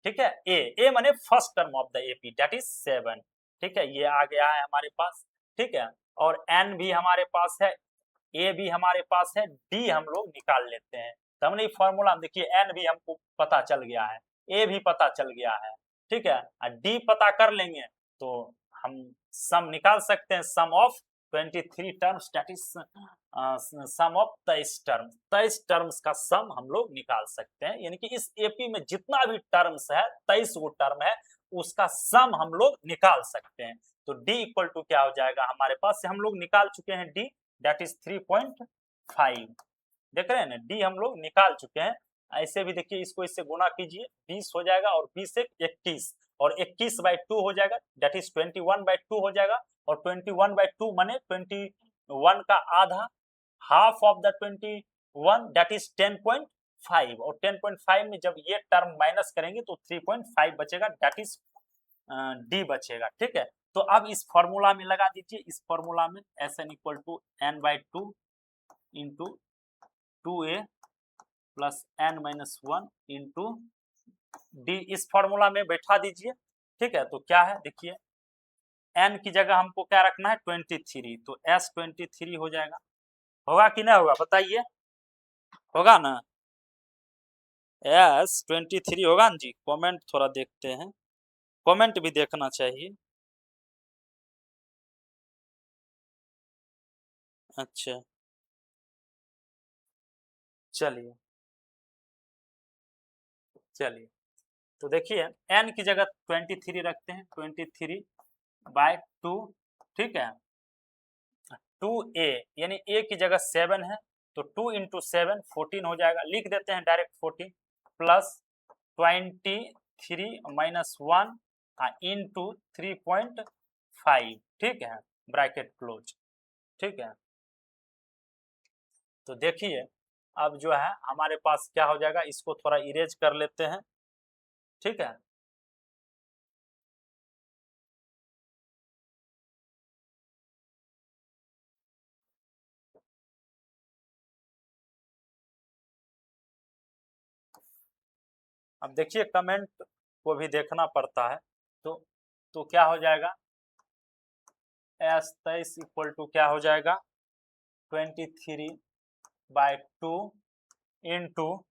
ठीक है। a माने first term of the ap, that is 7, ठीक है, ये आ गया है हमारे पास, ठीक है। और n भी हमारे पास है, ए भी हमारे पास है, डी हम लोग निकाल लेते हैं, तो हमने फॉर्मूला में देखिए एन भी हमको पता चल गया है, ए भी पता चल गया है, ठीक है, डी पता कर लेंगे तो हम सम निकाल सकते हैं, sum of 23 terms, that is sum of 23 terms का सम हम लोग निकाल सकते हैं, यानी कि इस एपी में जितना भी टर्म्स है, 23 वो टर्म है, उसका सम हम लोग निकाल सकते हैं। तो डी इक्वल टू क्या हो जाएगा हमारे पास, से हम लोग निकाल चुके हैं डी, दैट इज 3.5, देख रहे हैं ना, डी हम लोग निकाल चुके हैं। ऐसे भी देखिए इसको इससे गुणा कीजिए, 20 हो जाएगा, और 20 से 21, और 21/2 हो जाएगा, दैट इज 21/2 हो जाएगा, और 21/2 माने 21 का आधा, half of the 21, that is 10.5, और 10.5 में जब ये टर्म माइनस करेंगे तो 3.5 बचेगा, दैट इज डी बचेगा, ठीक है। तो अब इस फॉर्मूला में लगा दीजिए, इस फॉर्मूला में Sn equal to n/2 into 2a plus n-1 into d, इस फॉर्मूला में बैठा दीजिए, ठीक है। तो क्या है देखिए, n की जगह हमको क्या रखना है 23, तो S23 हो जाएगा, होगा कि नहीं होगा बताइए, होगा ना, S23 होगा ना जी। कमेंट थोड़ा देखते हैं, कमेंट भी देखना चाहिए। अच्छा चलिए, चलिए तो देखिए n की जगह 23 रखते हैं, 23/2, ठीक है। 2a यानी a की जगह 7 है, तो 2 इंटू 7 14 हो जाएगा, लिख देते हैं डायरेक्ट 14, प्लस 23 - 1 इंटू 3.5, ठीक है, ब्रैकेट क्लोज, ठीक है। तो देखिए अब जो है हमारे पास क्या हो जाएगा, इसको थोड़ा इरेज कर लेते हैं, ठीक है। अब देखिए कमेंट को भी देखना पड़ता है, तो क्या हो जाएगा, S23 इक्वल टू क्या हो जाएगा 23/2 इंटू,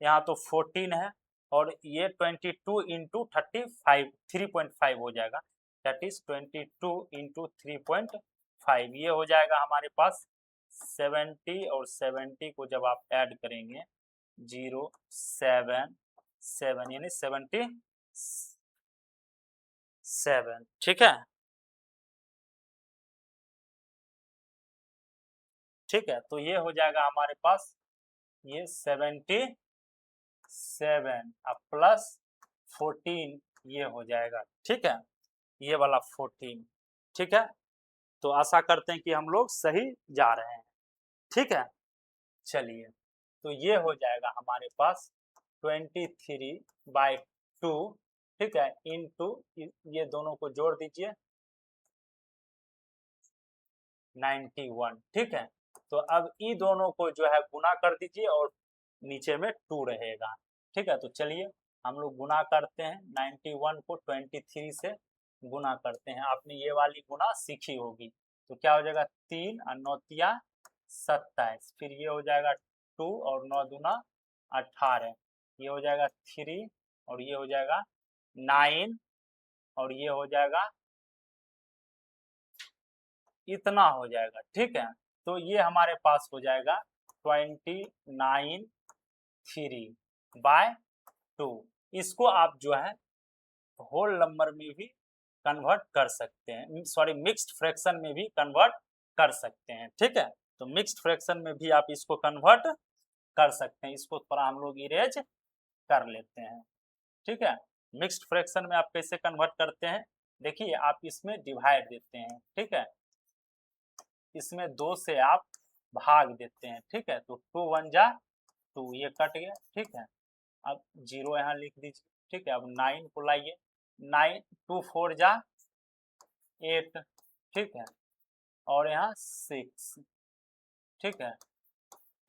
यहाँ तो 14 है, और ये 22 इंटू 35 3.5 हो जाएगा, दैट इज 22 इंटू 3.5, ये हो जाएगा हमारे पास 70, और 70 को जब आप ऐड करेंगे 077 यानी 77, ठीक है, ठीक है। तो ये हो जाएगा हमारे पास, ये 77 प्लस 14 ये हो जाएगा, ठीक है। ये वाला 14। ठीक है, तो आशा करते हैं कि हम लोग सही जा रहे हैं। ठीक है, चलिए, तो ये हो जाएगा हमारे पास 23/2। ठीक है, इंटू ये दोनों को जोड़ दीजिए 91। ठीक है, तो अब ई दोनों को जो है गुना कर दीजिए और नीचे में 2 रहेगा। ठीक है, तो चलिए हम लोग गुना करते हैं, 91 को 23 से गुना करते हैं। आपने ये वाली गुना सीखी होगी, तो क्या हो जाएगा 3 और 9 तिया 27, फिर ये हो जाएगा 2 और 9 दूना 18, ये हो जाएगा 3 और ये हो जाएगा 9 और ये हो जाएगा इतना हो जाएगा। ठीक है, तो ये हमारे पास हो जाएगा 29/3। इसको आप जो है होल नंबर में भी कन्वर्ट कर सकते हैं, सॉरी मिक्स्ड फ्रैक्शन में भी कन्वर्ट कर सकते हैं। ठीक है, तो मिक्स्ड फ्रैक्शन में भी आप इसको कन्वर्ट कर सकते हैं। इसको थोड़ा हम लोग इरेज कर लेते हैं। ठीक है, मिक्स्ड फ्रैक्शन में आप कैसे कन्वर्ट करते हैं, देखिए आप इसमें डिवाइड देते हैं। ठीक है, इसमें 2 से आप भाग देते हैं। ठीक है, तो 2 1 जा 2, ये कट गया। ठीक है, अब 0 यहाँ लिख दीजिए। ठीक है, अब 9 को लाइए, 9 2 4 जा 8। ठीक है, और यहाँ 6। ठीक है,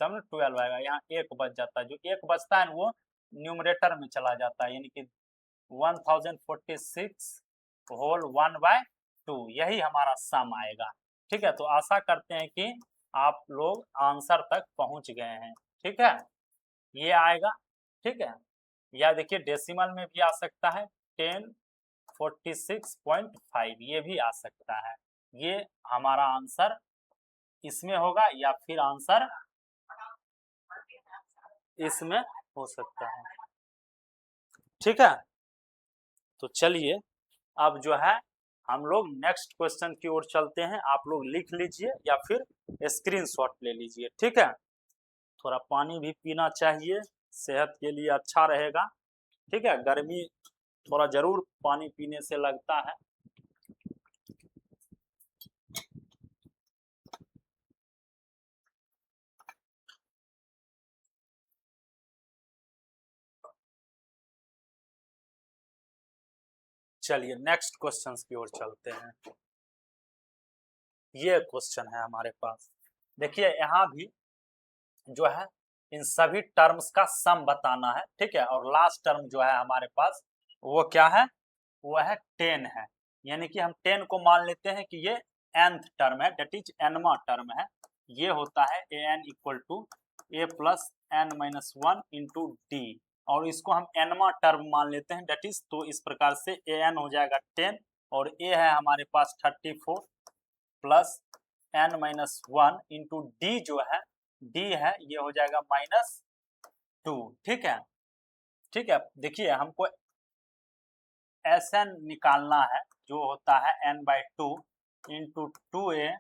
तब ना 12 आएगा, यहाँ 1 बच जाता है, जो 1 बचता है वो न्यूमरेटर में चला जाता है, यानी कि 1046 होल 1/2, यही हमारा सम आएगा। ठीक है, तो आशा करते हैं कि आप लोग आंसर तक पहुंच गए हैं। ठीक है, ये आएगा। ठीक है, या देखिए डेसिमल में भी आ सकता है, 1046.5 ये भी आ सकता है। ये हमारा आंसर इसमें होगा या फिर आंसर इसमें हो सकता है। ठीक है, तो चलिए अब जो है हम लोग नेक्स्ट क्वेश्चन की ओर चलते हैं। आप लोग लिख लीजिए या फिर स्क्रीनशॉट ले लीजिए। ठीक है, थोड़ा पानी भी पीना चाहिए, सेहत के लिए अच्छा रहेगा। ठीक है, गर्मी थोड़ा जरूर पानी पीने से लगता है। चलिए नेक्स्ट क्वेश्चन की ओर चलते हैं। ये क्वेश्चन है हमारे पास, देखिए यहाँ भी जो है इन सभी टर्म्स का सम बताना है। ठीक है, और लास्ट टर्म जो है हमारे पास वो क्या है, वो है 10 है, यानी कि हम 10 को मान लेते हैं कि ये nth टर्म है, डेट इज nवा टर्म है। ये होता है an equal to a plus n minus 1 into d, और इसको हम nवा टर्म मान लेते हैं, डेट इज, तो इस प्रकार से an हो जाएगा 10 और a है हमारे पास 34 plus n minus 1 into D जो है, डी है ये हो जाएगा -2। ठीक है, ठीक है, देखिए हमको Sn निकालना है, जो होता है n/2 into 2a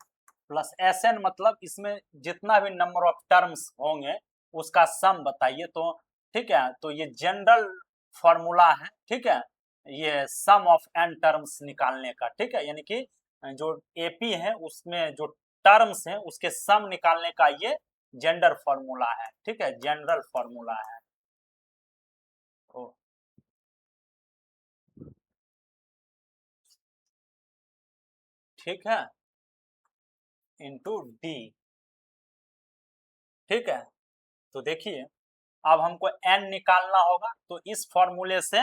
plus Sn, मतलब इसमें जितना भी नंबर ऑफ टर्म्स होंगे उसका सम बताइए। तो ठीक है, तो ये जनरल फॉर्मूला है। ठीक है, ये सम ऑफ n टर्म्स निकालने का। ठीक है, यानी कि जो AP है उसमें जो टर्म्स हैं उसके सम निकालने का ये जनरल फॉर्मूला है। ठीक है, जनरल फॉर्मूला है। ओ, ठीक है, इंटू डी। ठीक है, तो देखिए अब हमको n निकालना होगा, तो इस फॉर्मूले से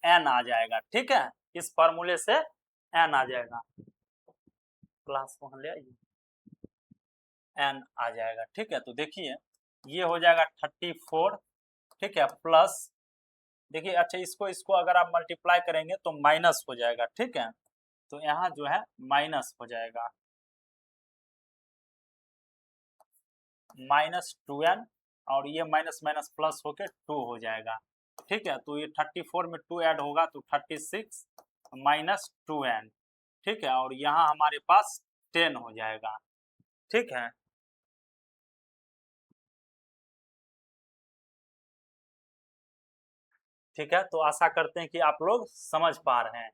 n आ जाएगा। ठीक है, इस फॉर्मूले से n आ जाएगा, क्लास वहां ले आइए, n आ जाएगा। ठीक है, तो देखिए ये हो जाएगा 34। ठीक है, प्लस देखिए, अच्छा इसको इसको अगर आप मल्टीप्लाई करेंगे तो माइनस हो जाएगा। ठीक है, तो यहाँ जो है माइनस हो जाएगा, -2n, और ये माइनस माइनस प्लस होके 2 हो जाएगा। ठीक है, तो ये 34 में 2 ऐड होगा तो 36 -2n। ठीक है, और यहाँ हमारे पास 10 हो जाएगा। ठीक है, ठीक है, तो आशा करते हैं कि आप लोग समझ पा रहे हैं।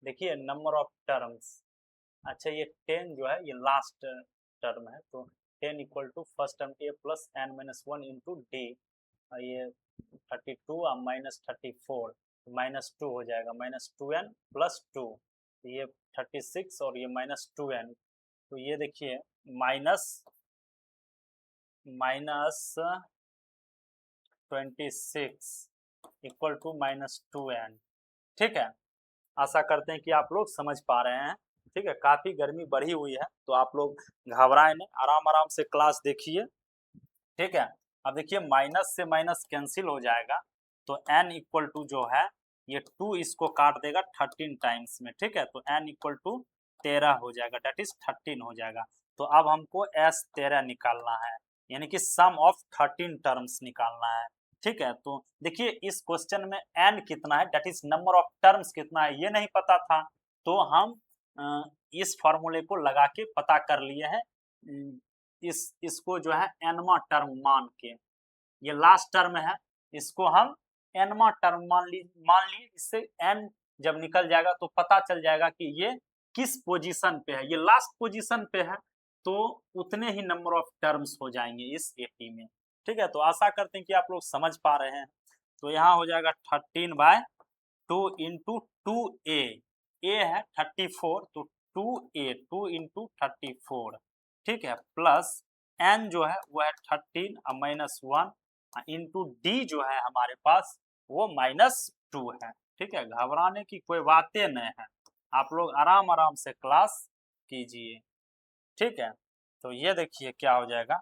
देखिए नंबर ऑफ टर्म्स, अच्छा ये 10 जो है ये लास्ट टर्म है, तो 10 equal to first term a plus n minus one into d, ये 32 और माइनस 34, -2 हो जाएगा, -2n प्लस 2, ये 36 और ये -2n, तो ये देखिए minus minus 26 equal to -2n। ठीक है, आशा करते हैं कि आप लोग समझ पा रहे हैं। ठीक है, काफी गर्मी बढ़ी हुई है, तो आप लोग घबराए नहीं, आराम आराम से क्लास देखिए। ठीक है, अब देखिए माइनस से माइनस कैंसिल हो जाएगा, तो n इक्वल टू जो है ये 2 इसको काट देगा 13 टाइम्स में। ठीक है, तो n इक्वल टू 13 हो जाएगा, डेट इज 13 हो जाएगा। तो अब हमको S13 निकालना है, यानी कि सम ऑफ 13 टर्म्स निकालना है। ठीक है, तो देखिए इस क्वेश्चन में n कितना है, that is number of terms कितना है, ये नहीं पता था, तो हम इस फॉर्मूले को लगा के पता कर लिए हैं। इसको जो है एनवा टर्म मान के, ये लास्ट टर्म है, इसको हम एनवा टर्म मान लिए, इससे एन जब निकल जाएगा तो पता चल जाएगा कि ये किस पोजीशन पे है, ये लास्ट पोजीशन पे है, तो उतने ही नंबर ऑफ टर्म्स हो जाएंगे इस एपी में। ठीक है, तो आशा करते हैं कि आप लोग समझ पा रहे हैं। तो यहाँ हो जाएगा 13/2 इंटू 2a, ए है 34, तो 2a 2 इंटू 34। ठीक है, प्लस n जो है वो है 13 और -1 इंटू डी जो है हमारे पास वो -2 है। ठीक है, घबराने की कोई बातें नहीं है, आप लोग आराम आराम से क्लास कीजिए। ठीक है, तो ये देखिए क्या हो जाएगा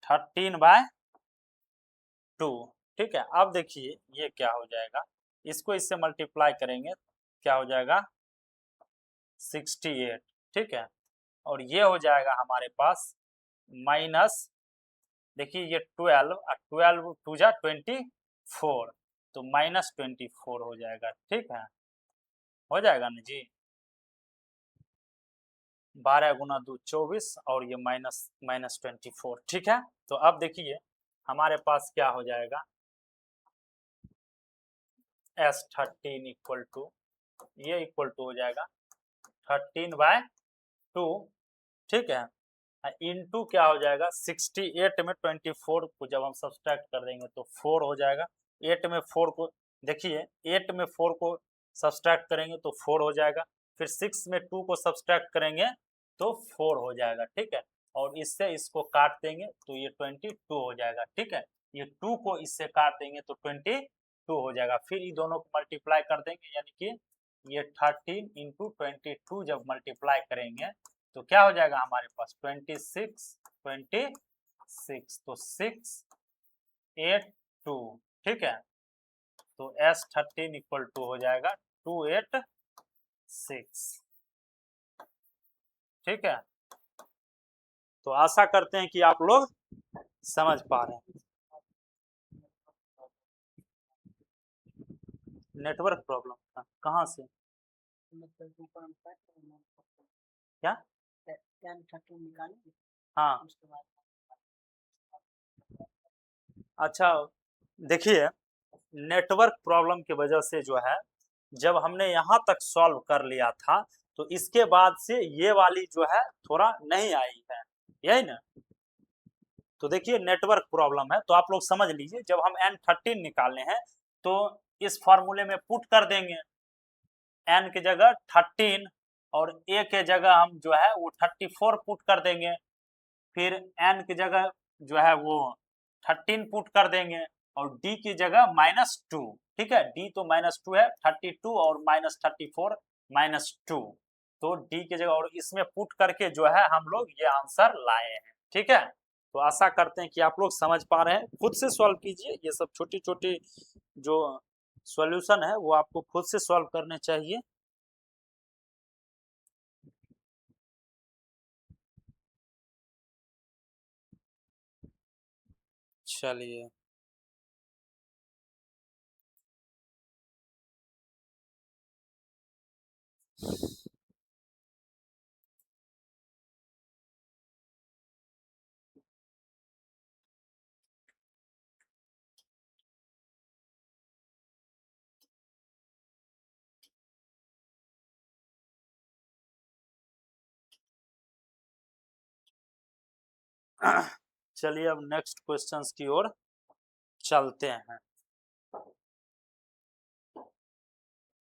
13/2। ठीक है, अब देखिए ये क्या हो जाएगा, इसको इससे मल्टीप्लाई करेंगे, क्या हो जाएगा 68। ठीक है, और ये हो जाएगा हमारे पास माइनस, देखिए ये 12 और 12 टू जा 24, तो -24 हो जाएगा। ठीक है, हो जाएगा ना जी, 12 गुना 2 24 और ये -24। ठीक है, तो अब देखिए हमारे पास क्या हो जाएगा S13 इक्वल टू, ये इक्वल टू हो जाएगा 13/2। ठीक है, इंटू क्या हो जाएगा 68 में 24 को जब हम सब्सट्रैक्ट कर देंगे तो 4 हो जाएगा, 8 में 4 को, देखिए 8 में 4 को सब्सट्रैक्ट करेंगे तो 4 हो जाएगा, फिर 6 में 2 को सब्सट्रैक्ट करेंगे तो 4 हो जाएगा। ठीक है, और इससे इसको काट देंगे तो ये 22 हो जाएगा। ठीक है, ये 2 को इससे काट देंगे तो 22 हो जाएगा, फिर ये दोनों को मल्टीप्लाई कर देंगे, यानी कि ये 13 इंटू 22 जब मल्टीप्लाई करेंगे तो क्या हो जाएगा हमारे पास 26, तो 682। ठीक है, तो S13 इक्वल टू हो जाएगा 286। ठीक है, तो आशा करते हैं कि आप लोग समझ पा रहे हैं। नेटवर्क प्रॉब्लम था कहाँ से, क्या, हाँ अच्छा, देखिए नेटवर्क प्रॉब्लम की वजह से जो है जब हमने यहाँ तक सॉल्व कर लिया था तो इसके बाद से ये वाली जो है थोड़ा नहीं आई है, यही ना। तो देखिए नेटवर्क प्रॉब्लम है, तो आप लोग समझ लीजिए जब हम N13 निकालने हैं तो इस फॉर्मूले में पुट कर देंगे n की जगह 13 और a के जगह हम जो है वो 34 पुट कर देंगे, फिर n की जगह जो है वो 13 पुट कर देंगे और d की जगह -2। ठीक है, d तो -2 है, 32 और -34 -2, तो d की जगह और इसमें पुट करके जो है हम लोग ये आंसर लाए हैं। ठीक है, तो आशा करते हैं कि आप लोग समझ पा रहे हैं, खुद से सॉल्व कीजिए, ये सब छोटी छोटी जो सॉल्यूशन है वो आपको खुद से सॉल्व करने चाहिए। चलिए चलिए अब नेक्स्ट क्वेश्चंस की ओर चलते हैं।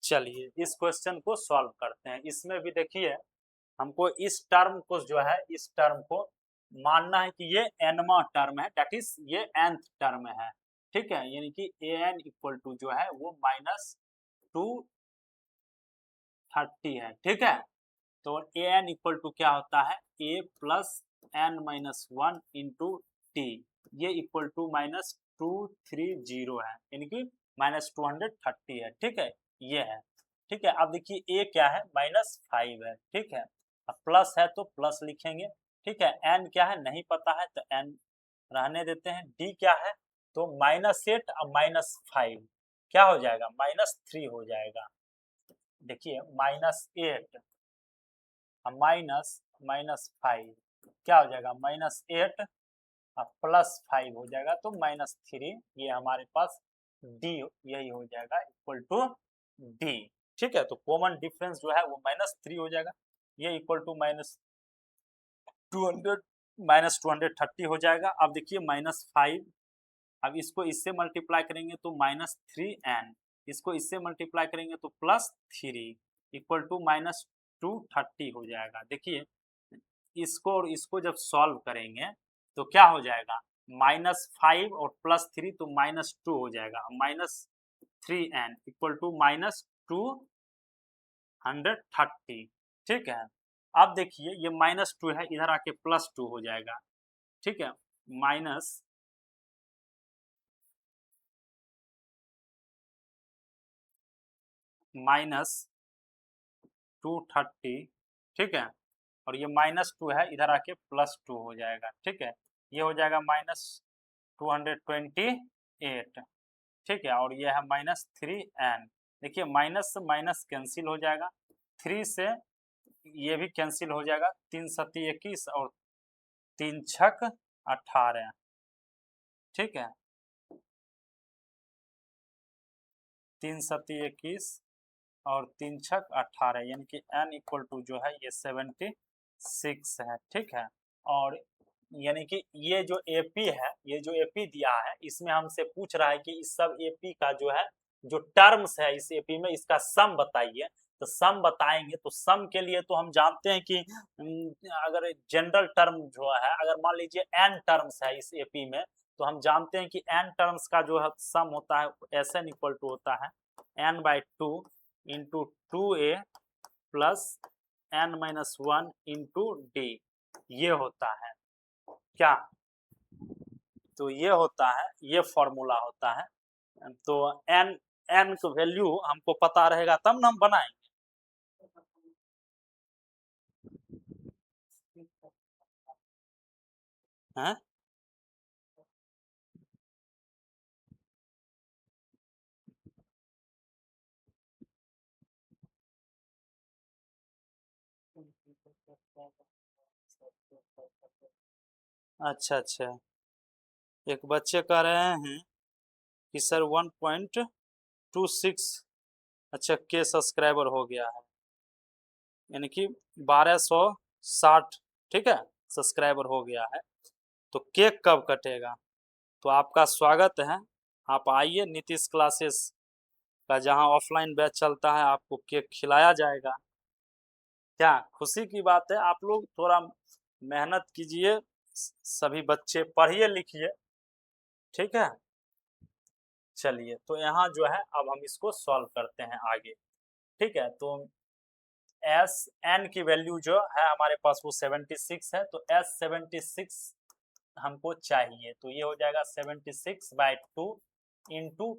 चलिए इस क्वेश्चन को सॉल्व करते हैं। इसमें भी देखिए हमको इस टर्म को जो है, इस टर्म को मानना है कि ये nवा टर्म है, दैट इज ये nth टर्म है, ठीक है। यानी कि an इक्वल टू जो है वो -230 है, ठीक है। तो an इक्वल टू क्या होता है, a plus n minus one into T, ये इक्वल टू -230 है, यानी कि -230 है, ठीक है, ये है, ठीक है। अब देखिए a क्या है, -5 है, ठीक है। अब प्लस है तो प्लस लिखेंगे, ठीक है। n क्या है नहीं पता है तो n रहने देते हैं। d क्या है तो -8 और -5 क्या हो जाएगा, -3 हो जाएगा। देखिए -8 -5 क्या हो जाएगा, -8 और +5 हो जाएगा तो -3, ये हमारे पास डी यही हो जाएगा इक्वल टू डी, ठीक है। तो कॉमन डिफरेंस जो है वो -3 हो जाएगा, ये इक्वल टू -230 हो जाएगा। अब देखिए -5, अब इसको इससे मल्टीप्लाई करेंगे तो -3n, इसको इससे मल्टीप्लाई करेंगे तो +3 इक्वल टू -230 हो जाएगा। देखिए इसको और इसको जब सॉल्व करेंगे तो क्या हो जाएगा, -5 और +3 तो -2 हो जाएगा, -3n इक्वल टू -230, ठीक है। अब देखिए ये -2 है, इधर आके +2 हो जाएगा, ठीक है। -230, ठीक है। और ये -2 है, इधर आके +2 हो जाएगा, ठीक है। ये हो जाएगा -228, ठीक है। और ये है -3n। देखिए माइनस से माइनस कैंसिल हो जाएगा, 3 से ये भी कैंसिल हो जाएगा, 3 सत्ती 21 और 3 छक 18, ठीक है। 3 सत्ती 21 और 3 छक 18, यानी कि n इक्वल टू जो है ये 76 है, ठीक है। और यानी कि ये जो एपी है, ये जो एपी दिया है, इसमें हमसे पूछ रहा है कि इस सब एपी का जो है, जो टर्म्स है इस एपी में, इसका सम बताइए। तो सम बताएंगे तो सम के लिए तो हम जानते हैं कि अगर जनरल टर्म जो है, अगर मान लीजिए n टर्म्स है इस एपी में, तो हम जानते हैं कि n टर्म्स का जो है सम होता है Sn इक्वल टू होता है n/2 into 2a plus n-1 into d, ये होता है क्या, तो ये होता है, ये फॉर्मूला होता है। तो n n का वैल्यू हमको पता रहेगा तब ना हम बनाएंगे। हैं? अच्छा अच्छा, एक बच्चे कह रहे हैं कि सर 1.26 अच्छा के सब्सक्राइबर हो गया है, यानी कि 1260, ठीक है, सब्सक्राइबर हो गया है। तो केक कब कटेगा, तो आपका स्वागत है, आप आइए नीतीश क्लासेस का, जहां ऑफलाइन बैच चलता है, आपको केक खिलाया जाएगा। क्या खुशी की बात है, आप लोग थोड़ा मेहनत कीजिए, सभी बच्चे पढ़िए लिखिए, ठीक है। चलिए तो यहाँ जो है अब हम इसको सॉल्व करते हैं आगे, ठीक है। तो एस एन की वैल्यू जो है हमारे पास वो 76 है, तो एस 76 हमको चाहिए, तो ये हो जाएगा 76/2 इंटू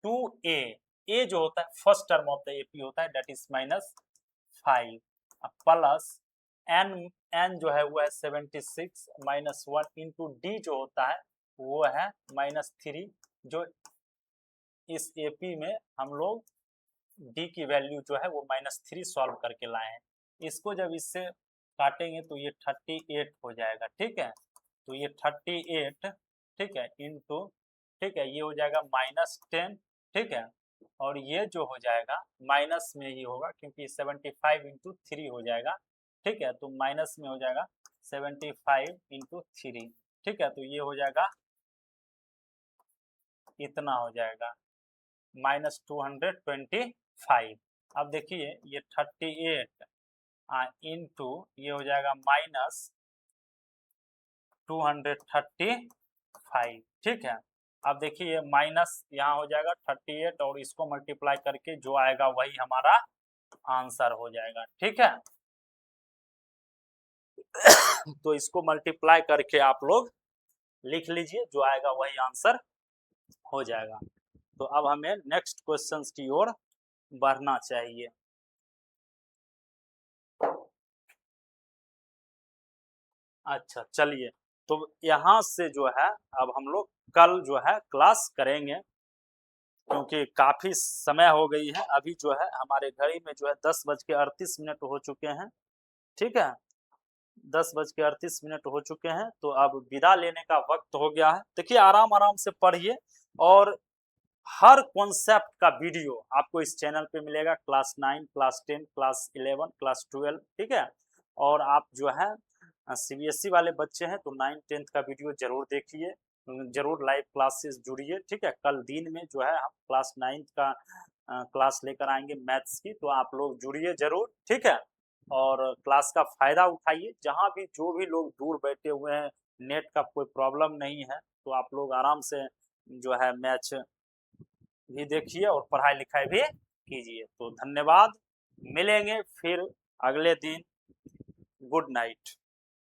2a, ए जो होता है first term of the AP होता है, that is -5 plus n, n जो है वो है 76 -1 इंटू डी जो होता है वो है -3, जो इस एपी में हम लोग डी की वैल्यू जो है वो -3 सॉल्व करके लाए हैं। इसको जब इससे काटेंगे तो ये 38 हो जाएगा, ठीक है। तो ये 38, ठीक है, इंटू, ठीक है, ये हो जाएगा -10, ठीक है। और ये जो हो जाएगा माइनस में ही होगा क्योंकि 75 इंटू 3 हो जाएगा, ठीक है। तो माइनस में हो जाएगा 75 इंटू 3, ठीक है। तो ये हो जाएगा, इतना हो जाएगा -225। अब देखिए ये 38 इंटू ये हो जाएगा -235, ठीक है। अब देखिए ये माइनस यहाँ हो जाएगा 38 और इसको मल्टीप्लाई करके जो आएगा वही हमारा आंसर हो जाएगा, ठीक है। तो इसको मल्टीप्लाई करके आप लोग लिख लीजिए, जो आएगा वही आंसर हो जाएगा। तो अब हमें नेक्स्ट क्वेश्चंस की ओर बढ़ना चाहिए। अच्छा चलिए, तो यहाँ से जो है अब हम लोग कल जो है क्लास करेंगे, क्योंकि काफी समय हो गई है। अभी जो है हमारे घड़ी में जो है 10:38 हो चुके हैं, ठीक है। 10:38 हो चुके हैं, तो अब विदा लेने का वक्त हो गया है। देखिए आराम आराम से पढ़िए, और हर कॉन्सेप्ट का वीडियो आपको इस चैनल पे मिलेगा, क्लास 9, क्लास 10, क्लास 11, क्लास 12, ठीक है। और आप जो है सीबीएसई वाले बच्चे हैं तो 9, 10 का वीडियो जरूर देखिए, जरूर लाइव क्लासेस जुड़िए, ठीक है। कल दिन में जो है हम क्लास 9 का क्लास लेकर आएंगे मैथ्स की, तो आप लोग जुड़िए जरूर, ठीक है। और क्लास का फायदा उठाइए। जहाँ भी जो भी लोग दूर बैठे हुए हैं, नेट का कोई प्रॉब्लम नहीं है, तो आप लोग आराम से जो है मैच भी देखिए और पढ़ाई लिखाई भी कीजिए। तो धन्यवाद, मिलेंगे फिर अगले दिन। Good night.